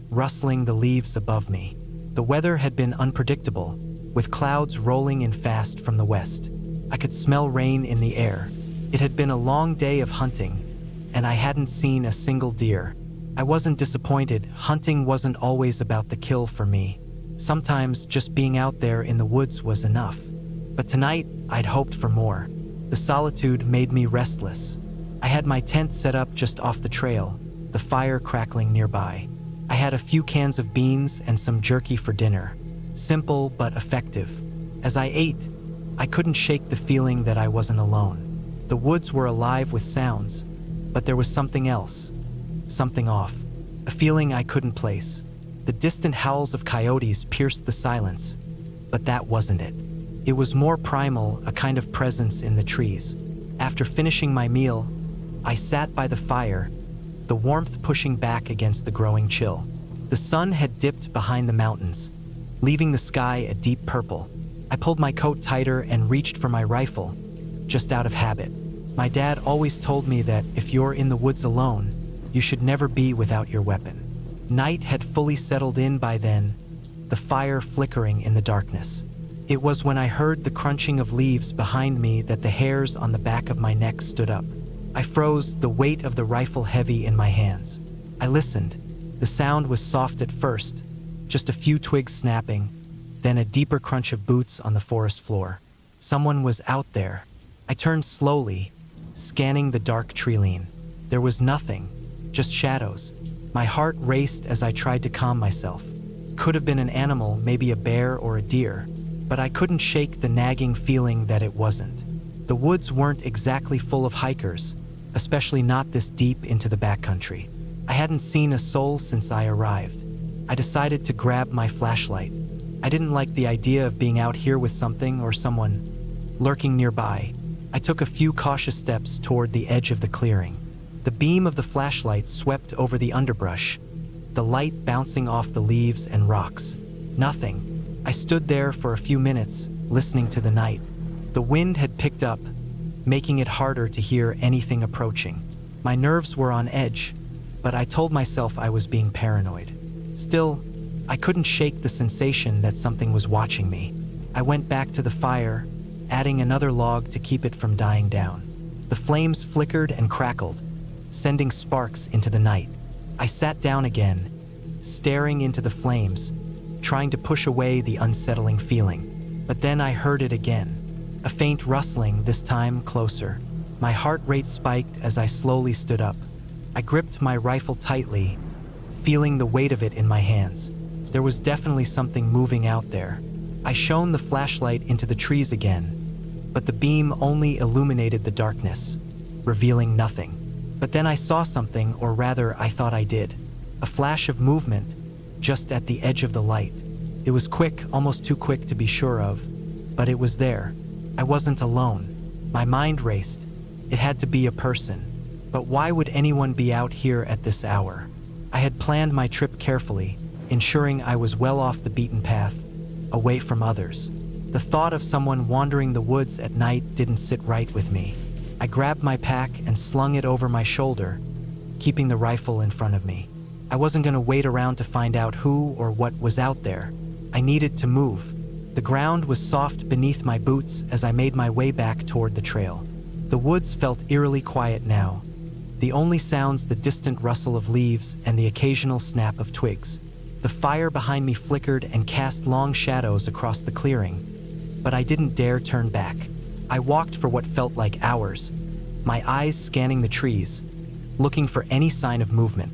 rustling the leaves above me. The weather had been unpredictable, with clouds rolling in fast from the west. I could smell rain in the air. It had been a long day of hunting, and I hadn't seen a single deer. I wasn't disappointed. Hunting wasn't always about the kill for me. Sometimes just being out there in the woods was enough. But tonight, I'd hoped for more. The solitude made me restless. I had my tent set up just off the trail, the fire crackling nearby. I had a few cans of beans and some jerky for dinner. Simple but effective. As I ate, I couldn't shake the feeling that I wasn't alone. The woods were alive with sounds, but there was something else. Something off. A feeling I couldn't place. The distant howls of coyotes pierced the silence, but that wasn't it. It was more primal, a kind of presence in the trees. After finishing my meal, I sat by the fire, the warmth pushing back against the growing chill. The sun had dipped behind the mountains, leaving the sky a deep purple. I pulled my coat tighter and reached for my rifle, just out of habit. My dad always told me that if you're in the woods alone, you should never be without your weapon. Night had fully settled in by then, the fire flickering in the darkness. It was when I heard the crunching of leaves behind me that the hairs on the back of my neck stood up. I froze, the weight of the rifle heavy in my hands. I listened. The sound was soft at first, just a few twigs snapping, then a deeper crunch of boots on the forest floor. Someone was out there. I turned slowly, scanning the dark treeline. There was nothing, just shadows. My heart raced as I tried to calm myself. Could have been an animal, maybe a bear or a deer, but I couldn't shake the nagging feeling that it wasn't. The woods weren't exactly full of hikers, especially not this deep into the backcountry. I hadn't seen a soul since I arrived. I decided to grab my flashlight. I didn't like the idea of being out here with something or someone lurking nearby. I took a few cautious steps toward the edge of the clearing. The beam of the flashlight swept over the underbrush, the light bouncing off the leaves and rocks. Nothing. I stood there for a few minutes, listening to the night. The wind had picked up, making it harder to hear anything approaching. My nerves were on edge, but I told myself I was being paranoid. Still, I couldn't shake the sensation that something was watching me. I went back to the fire, adding another log to keep it from dying down. The flames flickered and crackled, sending sparks into the night. I sat down again, staring into the flames, trying to push away the unsettling feeling. But then I heard it again. A faint rustling, this time closer. My heart rate spiked as I slowly stood up. I gripped my rifle tightly, feeling the weight of it in my hands. There was definitely something moving out there. I shone the flashlight into the trees again, but the beam only illuminated the darkness, revealing nothing. But then I saw something, or rather, I thought I did. A flash of movement, just at the edge of the light. It was quick, almost too quick to be sure of, but it was there. I wasn't alone. My mind raced. It had to be a person. But why would anyone be out here at this hour? I had planned my trip carefully, ensuring I was well off the beaten path, away from others. The thought of someone wandering the woods at night didn't sit right with me. I grabbed my pack and slung it over my shoulder, keeping the rifle in front of me. I wasn't going to wait around to find out who or what was out there. I needed to move. The ground was soft beneath my boots as I made my way back toward the trail. The woods felt eerily quiet now. The only sounds the distant rustle of leaves and the occasional snap of twigs. The fire behind me flickered and cast long shadows across the clearing, but I didn't dare turn back. I walked for what felt like hours, my eyes scanning the trees, looking for any sign of movement.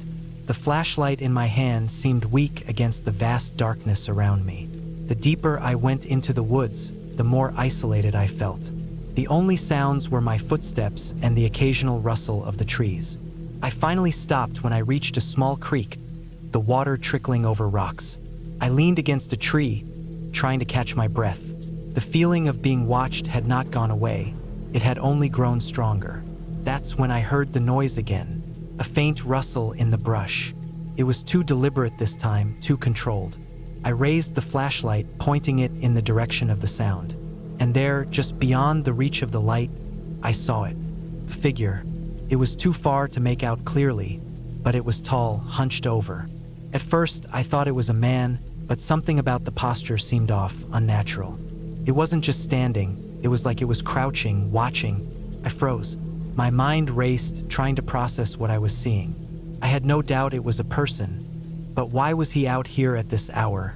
The flashlight in my hand seemed weak against the vast darkness around me. The deeper I went into the woods, the more isolated I felt. The only sounds were my footsteps and the occasional rustle of the trees. I finally stopped when I reached a small creek, the water trickling over rocks. I leaned against a tree, trying to catch my breath. The feeling of being watched had not gone away. It had only grown stronger. That's when I heard the noise again, a faint rustle in the brush. It was too deliberate this time, too controlled. I raised the flashlight, pointing it in the direction of the sound. And there, just beyond the reach of the light, I saw it. A figure. It was too far to make out clearly, but it was tall, hunched over. At first, I thought it was a man, but something about the posture seemed off, unnatural. It wasn't just standing, it was like it was crouching, watching. I froze. My mind raced, trying to process what I was seeing. I had no doubt it was a person, but why was he out here at this hour?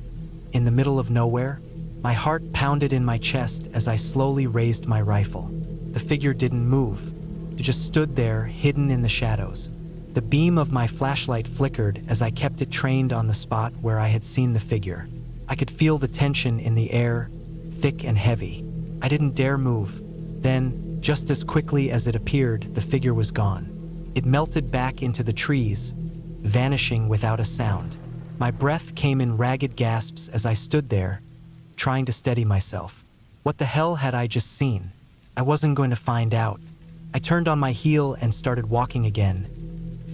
In the middle of nowhere? My heart pounded in my chest as I slowly raised my rifle. The figure didn't move. It just stood there, hidden in the shadows. The beam of my flashlight flickered as I kept it trained on the spot where I had seen the figure. I could feel the tension in the air, thick and heavy. I didn't dare move. Then, just as quickly as it appeared, the figure was gone. It melted back into the trees, vanishing without a sound. My breath came in ragged gasps as I stood there, trying to steady myself. What the hell had I just seen? I wasn't going to find out. I turned on my heel and started walking again,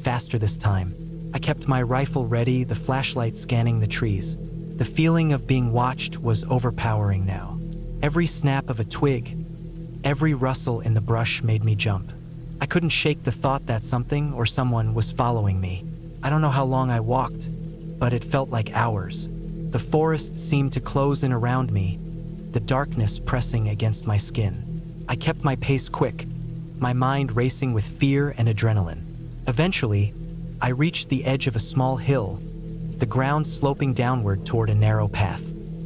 faster this time. I kept my rifle ready, the flashlight scanning the trees. The feeling of being watched was overpowering now. Every snap of a twig, every rustle in the brush made me jump. I couldn't shake the thought that something or someone was following me. I don't know how long I walked, but it felt like hours. The forest seemed to close in around me, the darkness pressing against my skin. I kept my pace quick, my mind racing with fear and adrenaline. Eventually, I reached the edge of a small hill, the ground sloping downward toward a narrow path.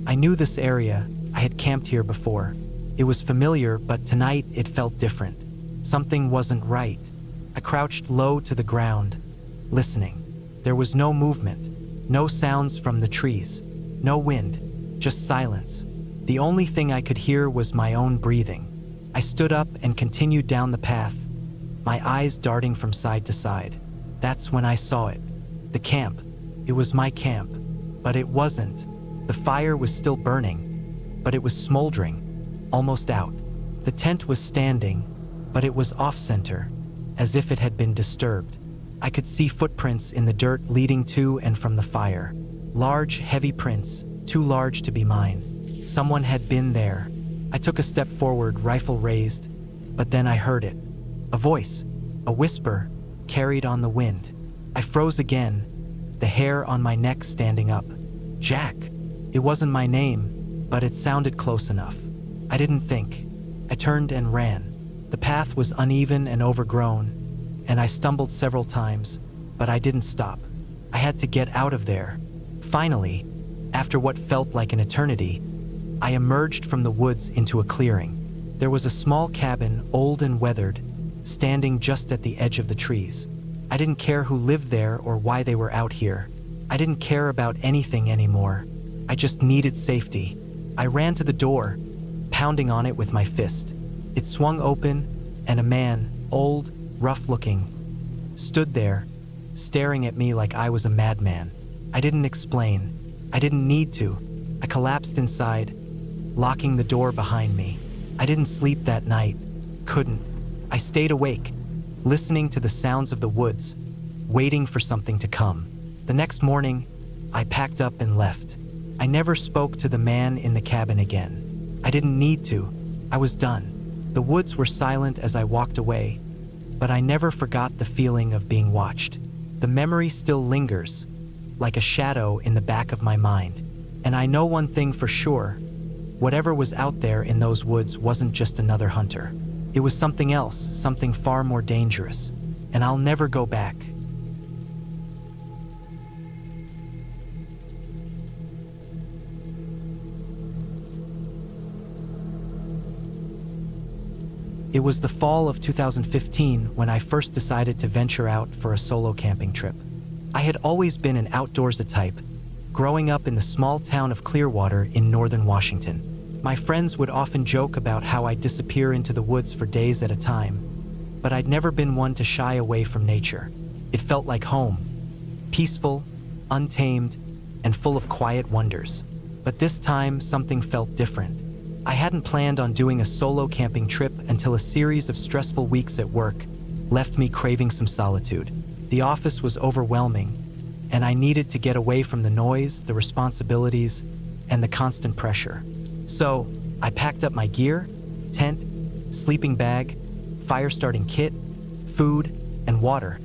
I knew this area. I had camped here before. It was familiar, but tonight it felt different. Something wasn't right. I crouched low to the ground, listening. There was no movement, no sounds from the trees, no wind, just silence. The only thing I could hear was my own breathing. I stood up and continued down the path, my eyes darting from side to side. That's when I saw it. The camp. It was my camp, but it wasn't. The fire was still burning, but it was smoldering, almost out. The tent was standing, but it was off-center, as if it had been disturbed. I could see footprints in the dirt leading to and from the fire. Large, heavy prints, too large to be mine. Someone had been there. I took a step forward, rifle raised, but then I heard it. A voice, a whisper, carried on the wind. I froze again, the hair on my neck standing up. Jack. It wasn't my name, but it sounded close enough. I didn't think. I turned and ran. The path was uneven and overgrown, and I stumbled several times, but I didn't stop. I had to get out of there. Finally, after what felt like an eternity, I emerged from the woods into a clearing. There was a small cabin, old and weathered, standing just at the edge of the trees. I didn't care who lived there or why they were out here. I didn't care about anything anymore. I just needed safety. I ran to the door, pounding on it with my fist. It swung open, and a man, old, rough-looking, stood there, staring at me like I was a madman. I didn't explain. I didn't need to. I collapsed inside, locking the door behind me. I didn't sleep that night. Couldn't. I stayed awake, listening to the sounds of the woods, waiting for something to come. The next morning, I packed up and left. I never spoke to the man in the cabin again. I didn't need to. I was done. The woods were silent as I walked away, but I never forgot the feeling of being watched. The memory still lingers, like a shadow in the back of my mind. And I know one thing for sure: whatever was out there in those woods wasn't just another hunter. It was something else, something far more dangerous. And I'll never go back. It was the fall of 2015 when I first decided to venture out for a solo camping trip. I had always been an outdoorsy type, growing up in the small town of Clearwater in northern Washington. My friends would often joke about how I'd disappear into the woods for days at a time, but I'd never been one to shy away from nature. It felt like home, peaceful, untamed, and full of quiet wonders. But this time, something felt different. I hadn't planned on doing a solo camping trip until a series of stressful weeks at work left me craving some solitude. The office was overwhelming, and I needed to get away from the noise, the responsibilities, and the constant pressure. So, I packed up my gear, tent, sleeping bag, fire-starting kit, food, and water,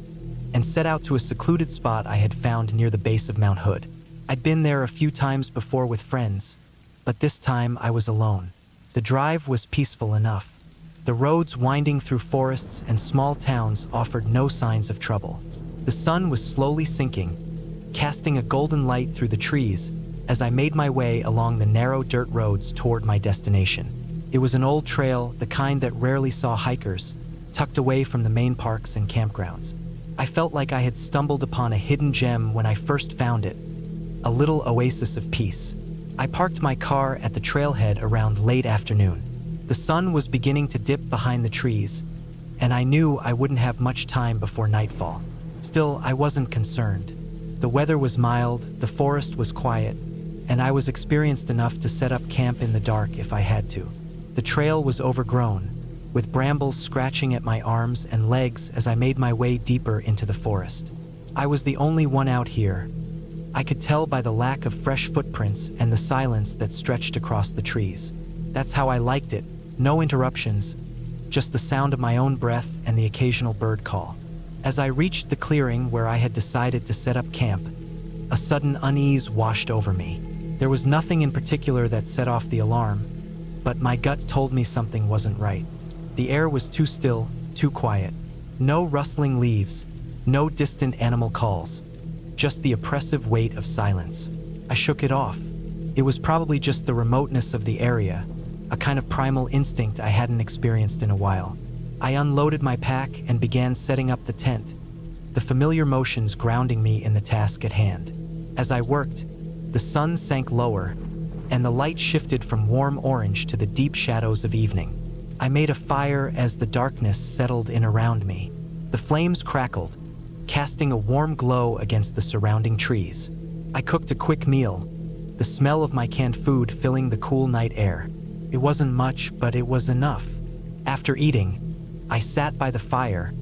and set out to a secluded spot I had found near the base of Mount Hood. I'd been there a few times before with friends, but this time I was alone. The drive was peaceful enough. The roads winding through forests and small towns offered no signs of trouble. The sun was slowly sinking, casting a golden light through the trees as I made my way along the narrow dirt roads toward my destination. It was an old trail, the kind that rarely saw hikers, tucked away from the main parks and campgrounds. I felt like I had stumbled upon a hidden gem when I first found it, a little oasis of peace. I parked my car at the trailhead around late afternoon. The sun was beginning to dip behind the trees, and I knew I wouldn't have much time before nightfall. Still, I wasn't concerned. The weather was mild, the forest was quiet, and I was experienced enough to set up camp in the dark if I had to. The trail was overgrown, with brambles scratching at my arms and legs as I made my way deeper into the forest. I was the only one out here. I could tell by the lack of fresh footprints and the silence that stretched across the trees. That's how I liked it. No interruptions, just the sound of my own breath and the occasional bird call. As I reached the clearing where I had decided to set up camp, a sudden unease washed over me. There was nothing in particular that set off the alarm, but my gut told me something wasn't right. The air was too still, too quiet. No rustling leaves, no distant animal calls. Just the oppressive weight of silence. I shook it off. It was probably just the remoteness of the area, a kind of primal instinct I hadn't experienced in a while. I unloaded my pack and began setting up the tent, the familiar motions grounding me in the task at hand. As I worked, the sun sank lower, and the light shifted from warm orange to the deep shadows of evening. I made a fire as the darkness settled in around me. The flames crackled, casting a warm glow against the surrounding trees. I cooked a quick meal, the smell of my canned food filling the cool night air. It wasn't much, but it was enough. After eating, I sat by the fire,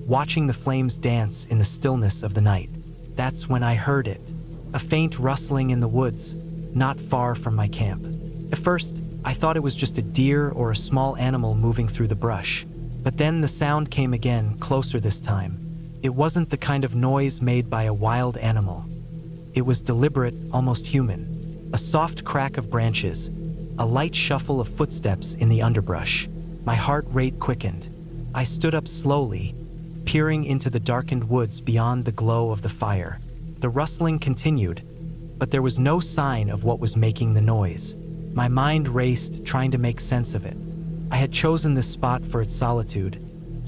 watching the flames dance in the stillness of the night. That's when I heard it, a faint rustling in the woods, not far from my camp. At first, I thought it was just a deer or a small animal moving through the brush. But then the sound came again, closer this time. It wasn't the kind of noise made by a wild animal. It was deliberate, almost human. A soft crack of branches, a light shuffle of footsteps in the underbrush. My heart rate quickened. I stood up slowly, peering into the darkened woods beyond the glow of the fire. The rustling continued, but there was no sign of what was making the noise. My mind raced, trying to make sense of it. I had chosen this spot for its solitude,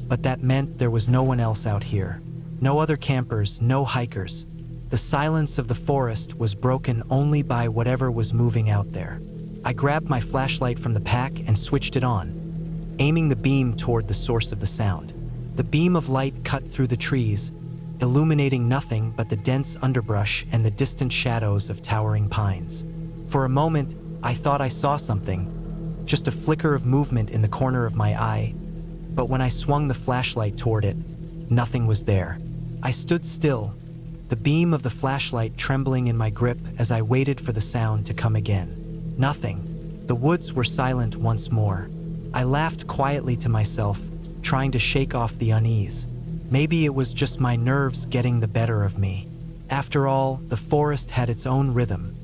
but that meant there was no one else out here. No other campers, no hikers. The silence of the forest was broken only by whatever was moving out there. I grabbed my flashlight from the pack and switched it on, aiming the beam toward the source of the sound. The beam of light cut through the trees, illuminating nothing but the dense underbrush and the distant shadows of towering pines. For a moment, I thought I saw something, just a flicker of movement in the corner of my eye, but when I swung the flashlight toward it, nothing was there. I stood still, the beam of the flashlight trembling in my grip as I waited for the sound to come again. Nothing. The woods were silent once more. I laughed quietly to myself, trying to shake off the unease. Maybe it was just my nerves getting the better of me. After all, the forest had its own rhythm,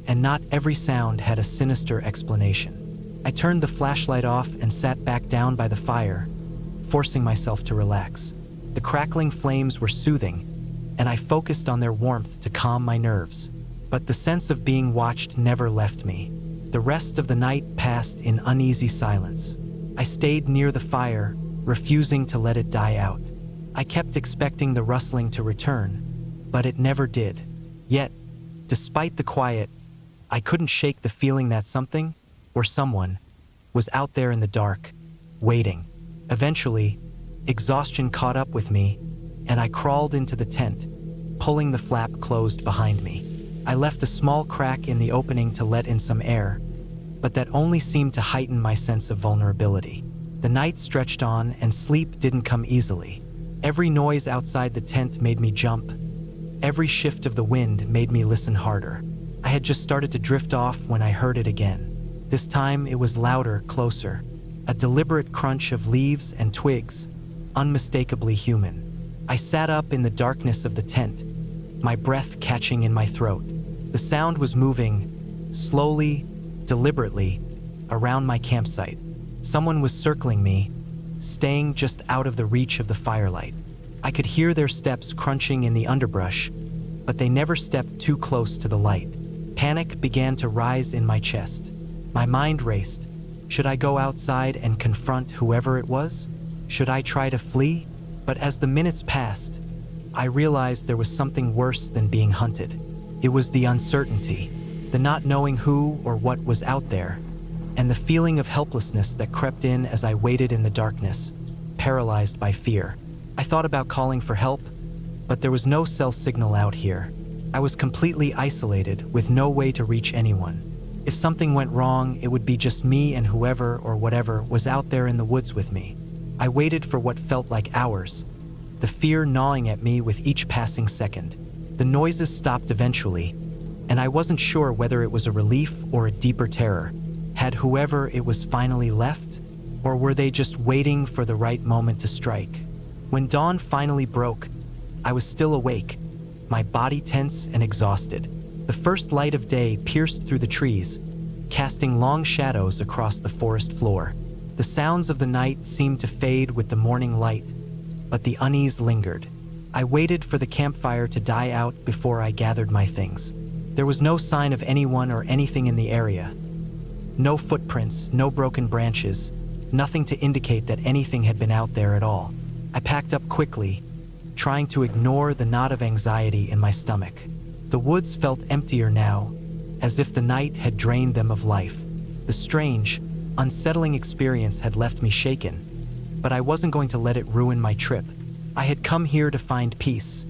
and not every sound had a sinister explanation. I turned the flashlight off and sat back down by the fire, forcing myself to relax. The crackling flames were soothing, and I focused on their warmth to calm my nerves. But the sense of being watched never left me. The rest of the night passed in uneasy silence. I stayed near the fire, refusing to let it die out. I kept expecting the rustling to return, but it never did. Yet, despite the quiet, I couldn't shake the feeling that something, or someone, was out there in the dark, waiting. Eventually, exhaustion caught up with me, and I crawled into the tent, pulling the flap closed behind me. I left a small crack in the opening to let in some air, but that only seemed to heighten my sense of vulnerability. The night stretched on, and sleep didn't come easily. Every noise outside the tent made me jump. Every shift of the wind made me listen harder. I had just started to drift off when I heard it again. This time it was louder, closer. A deliberate crunch of leaves and twigs, unmistakably human. I sat up in the darkness of the tent, my breath catching in my throat. The sound was moving, slowly, deliberately, around my campsite. Someone was circling me, staying just out of the reach of the firelight. I could hear their steps crunching in the underbrush, but they never stepped too close to the light. Panic began to rise in my chest. My mind raced. Should I go outside and confront whoever it was? Should I try to flee? But as the minutes passed, I realized there was something worse than being hunted. It was the uncertainty, the not knowing who or what was out there, and the feeling of helplessness that crept in as I waited in the darkness, paralyzed by fear. I thought about calling for help, but there was no cell signal out here. I was completely isolated, with no way to reach anyone. If something went wrong, it would be just me and whoever or whatever was out there in the woods with me. I waited for what felt like hours, the fear gnawing at me with each passing second. The noises stopped eventually, and I wasn't sure whether it was a relief or a deeper terror. Had whoever it was finally left, or were they just waiting for the right moment to strike? When dawn finally broke, I was still awake, my body tense and exhausted. The first light of day pierced through the trees, casting long shadows across the forest floor. The sounds of the night seemed to fade with the morning light, but the unease lingered. I waited for the campfire to die out before I gathered my things. There was no sign of anyone or anything in the area. No footprints, no broken branches, nothing to indicate that anything had been out there at all. I packed up quickly, trying to ignore the knot of anxiety in my stomach. The woods felt emptier now, as if the night had drained them of life. The strange, unsettling experience had left me shaken, but I wasn't going to let it ruin my trip. I had come here to find peace,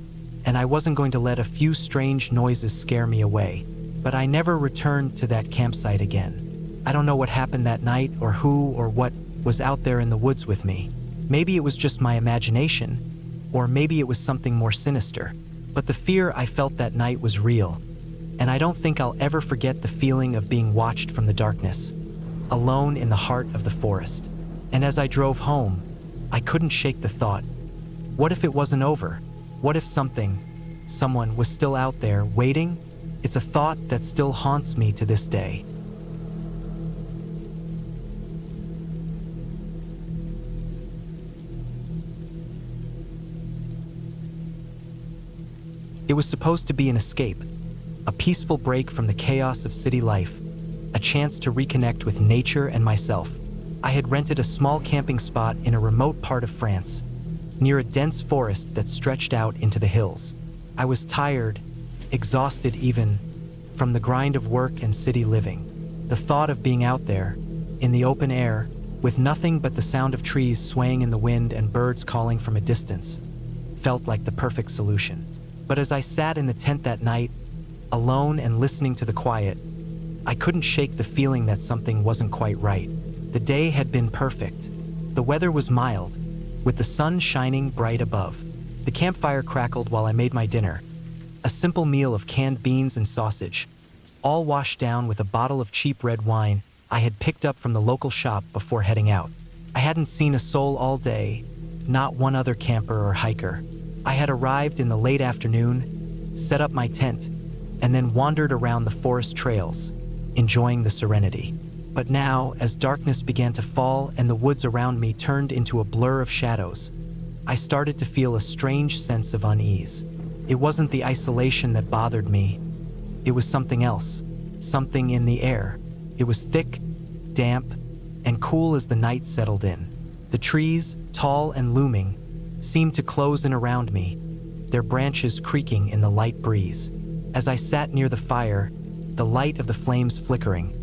and I wasn't going to let a few strange noises scare me away. But I never returned to that campsite again. I don't know what happened that night or who or what was out there in the woods with me. Maybe it was just my imagination, or maybe it was something more sinister. But the fear I felt that night was real, and I don't think I'll ever forget the feeling of being watched from the darkness, alone in the heart of the forest. And as I drove home, I couldn't shake the thought, what if it wasn't over? What if someone was still out there waiting? It's a thought that still haunts me to this day. It was supposed to be an escape, a peaceful break from the chaos of city life, a chance to reconnect with nature and myself. I had rented a small camping spot in a remote part of France, near a dense forest that stretched out into the hills. I was tired, exhausted even, from the grind of work and city living. The thought of being out there, in the open air, with nothing but the sound of trees swaying in the wind and birds calling from a distance, felt like the perfect solution. But as I sat in the tent that night, alone and listening to the quiet, I couldn't shake the feeling that something wasn't quite right. The day had been perfect. The weather was mild, with the sun shining bright above. The campfire crackled while I made my dinner, A simple meal of canned beans and sausage, all washed down with a bottle of cheap red wine I had picked up from the local shop before heading out. I hadn't seen a soul all day, not one other camper or hiker. I had arrived in the late afternoon, set up my tent, and then wandered around the forest trails, enjoying the serenity. But now, as darkness began to fall and the woods around me turned into a blur of shadows, I started to feel a strange sense of unease. It wasn't the isolation that bothered me. It was something else, something in the air. It was thick, damp, and cool as the night settled in. The trees, tall and looming, seemed to close in around me, their branches creaking in the light breeze. As I sat near the fire, the light of the flames flickering,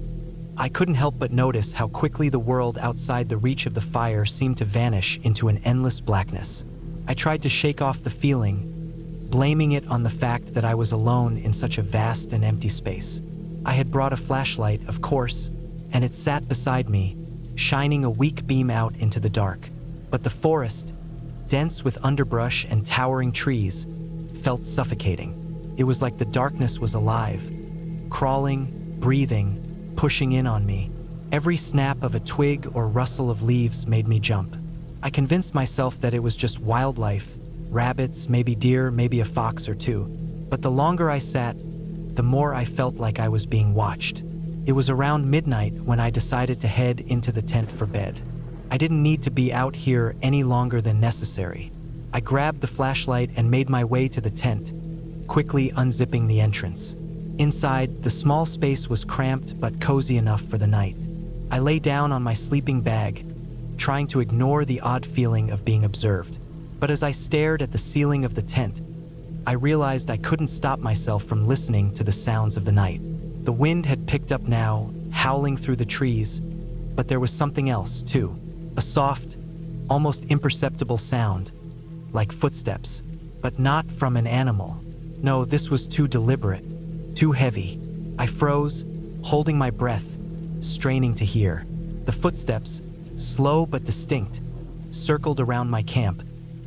I couldn't help but notice how quickly the world outside the reach of the fire seemed to vanish into an endless blackness. I tried to shake off the feeling, blaming it on the fact that I was alone in such a vast and empty space. I had brought a flashlight, of course, and it sat beside me, shining a weak beam out into the dark. But the forest, dense with underbrush and towering trees, felt suffocating. It was like the darkness was alive, crawling, breathing, pushing in on me. Every snap of a twig or rustle of leaves made me jump. I convinced myself that it was just wildlife, rabbits, maybe deer, maybe a fox or two. But the longer I sat, the more I felt like I was being watched. It was around midnight when I decided to head into the tent for bed. I didn't need to be out here any longer than necessary. I grabbed the flashlight and made my way to the tent, quickly unzipping the entrance. Inside, the small space was cramped but cozy enough for the night. I lay down on my sleeping bag, trying to ignore the odd feeling of being observed. But as I stared at the ceiling of the tent, I realized I couldn't stop myself from listening to the sounds of the night. The wind had picked up now, howling through the trees, but there was something else, too. A soft, almost imperceptible sound, like footsteps, but not from an animal. No, this was too deliberate, too heavy. I froze, holding my breath, straining to hear. The footsteps, slow but distinct, circled around my camp,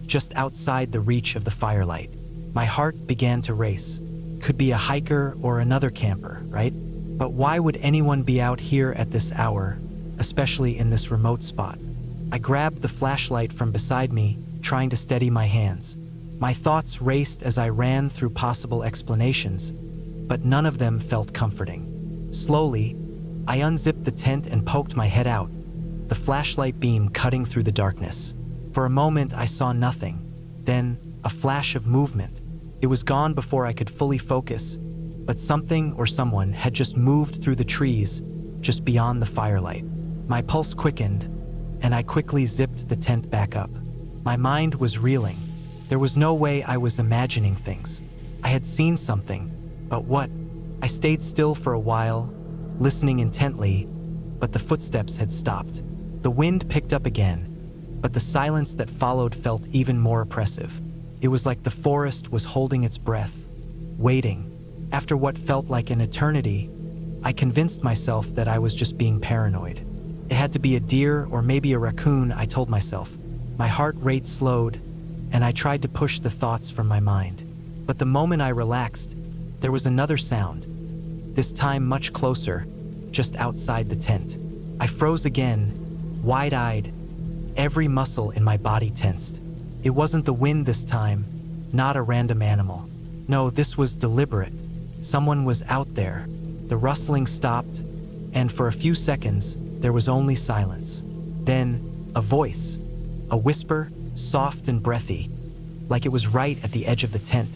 just outside the reach of the firelight. My heart began to race. Could be a hiker or another camper, right? But why would anyone be out here at this hour, especially in this remote spot? I grabbed the flashlight from beside me, trying to steady my hands. My thoughts raced as I ran through possible explanations, but none of them felt comforting. Slowly, I unzipped the tent and poked my head out, the flashlight beam cutting through the darkness. For a moment, I saw nothing. Then, a flash of movement. It was gone before I could fully focus, but something or someone had just moved through the trees, just beyond the firelight. My pulse quickened, and I quickly zipped the tent back up. My mind was reeling. There was no way I was imagining things. I had seen something, but what? I stayed still for a while, listening intently, but the footsteps had stopped. The wind picked up again, but the silence that followed felt even more oppressive. It was like the forest was holding its breath, waiting. After what felt like an eternity, I convinced myself that I was just being paranoid. It had to be a deer or maybe a raccoon, I told myself. My heart rate slowed, and I tried to push the thoughts from my mind. But the moment I relaxed, there was another sound, this time much closer, just outside the tent. I froze again, wide-eyed, every muscle in my body tensed. It wasn't the wind this time, not a random animal. No, this was deliberate. Someone was out there. The rustling stopped, and for a few seconds, there was only silence. Then, a voice, a whisper, soft and breathy, like it was right at the edge of the tent,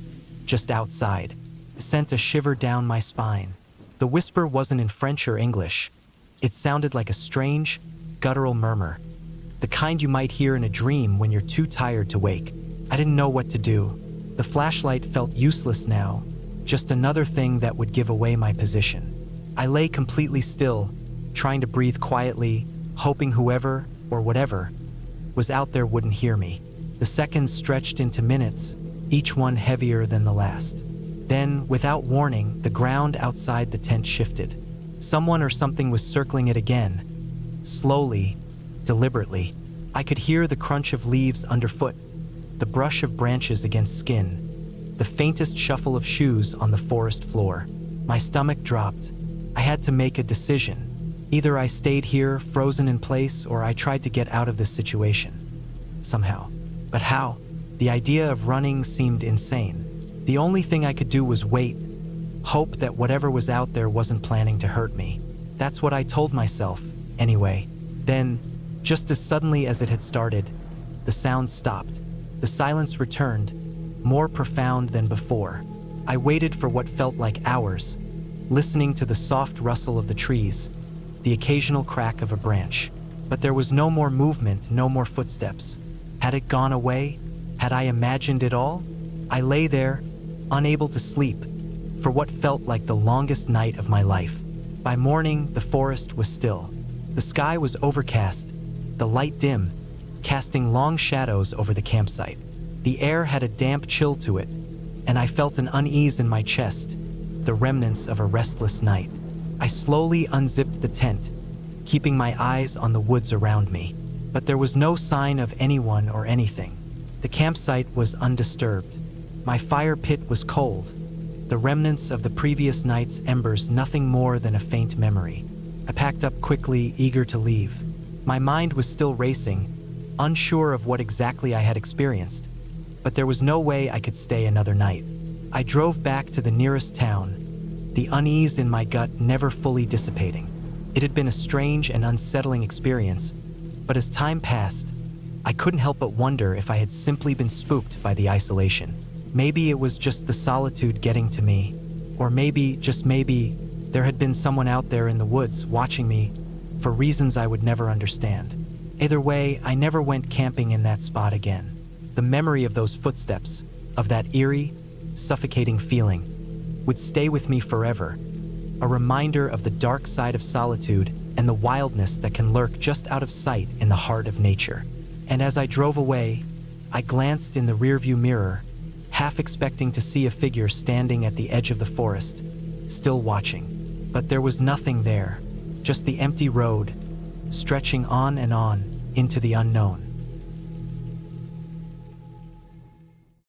just outside. It sent a shiver down my spine. The whisper wasn't in French or English. It sounded like a strange, guttural murmur, the kind you might hear in a dream when you're too tired to wake. I didn't know what to do. The flashlight felt useless now, just another thing that would give away my position. I lay completely still, trying to breathe quietly, hoping whoever, or whatever, was out there wouldn't hear me. The seconds stretched into minutes, each one heavier than the last. Then, without warning, the ground outside the tent shifted. Someone or something was circling it again. Slowly, deliberately. I could hear the crunch of leaves underfoot, the brush of branches against skin. the faintest shuffle of shoes on the forest floor. My stomach dropped. I had to make a decision. Either I stayed here, frozen in place, or I tried to get out of this situation. Somehow. But how? The idea of running seemed insane. The only thing I could do was wait, hope that whatever was out there wasn't planning to hurt me. That's what I told myself, anyway. Then, just as suddenly as it had started, the sound stopped. The silence returned, more profound than before. I waited for what felt like hours, listening to the soft rustle of the trees, the occasional crack of a branch. But there was no more movement, no more footsteps. Had it gone away? Had I imagined it all? I lay there, unable to sleep, for what felt like the longest night of my life. By morning, the forest was still. The sky was overcast, the light dim, casting long shadows over the campsite. The air had a damp chill to it, and I felt an unease in my chest, the remnants of a restless night. I slowly unzipped the tent, keeping my eyes on the woods around me. But there was no sign of anyone or anything. The campsite was undisturbed. My fire pit was cold, the remnants of the previous night's embers nothing more than a faint memory. I packed up quickly, eager to leave. My mind was still racing, unsure of what exactly I had experienced, but there was no way I could stay another night. I drove back to the nearest town, the unease in my gut never fully dissipating. It had been a strange and unsettling experience, but as time passed, I couldn't help but wonder if I had simply been spooked by the isolation. Maybe it was just the solitude getting to me, or maybe, just maybe, there had been someone out there in the woods watching me for reasons I would never understand. Either way, I never went camping in that spot again. The memory of those footsteps, of that eerie, suffocating feeling, would stay with me forever, a reminder of the dark side of solitude and the wildness that can lurk just out of sight in the heart of nature. And as I drove away, I glanced in the rearview mirror, half expecting to see a figure standing at the edge of the forest, still watching. But there was nothing there, just the empty road, stretching on and on into the unknown.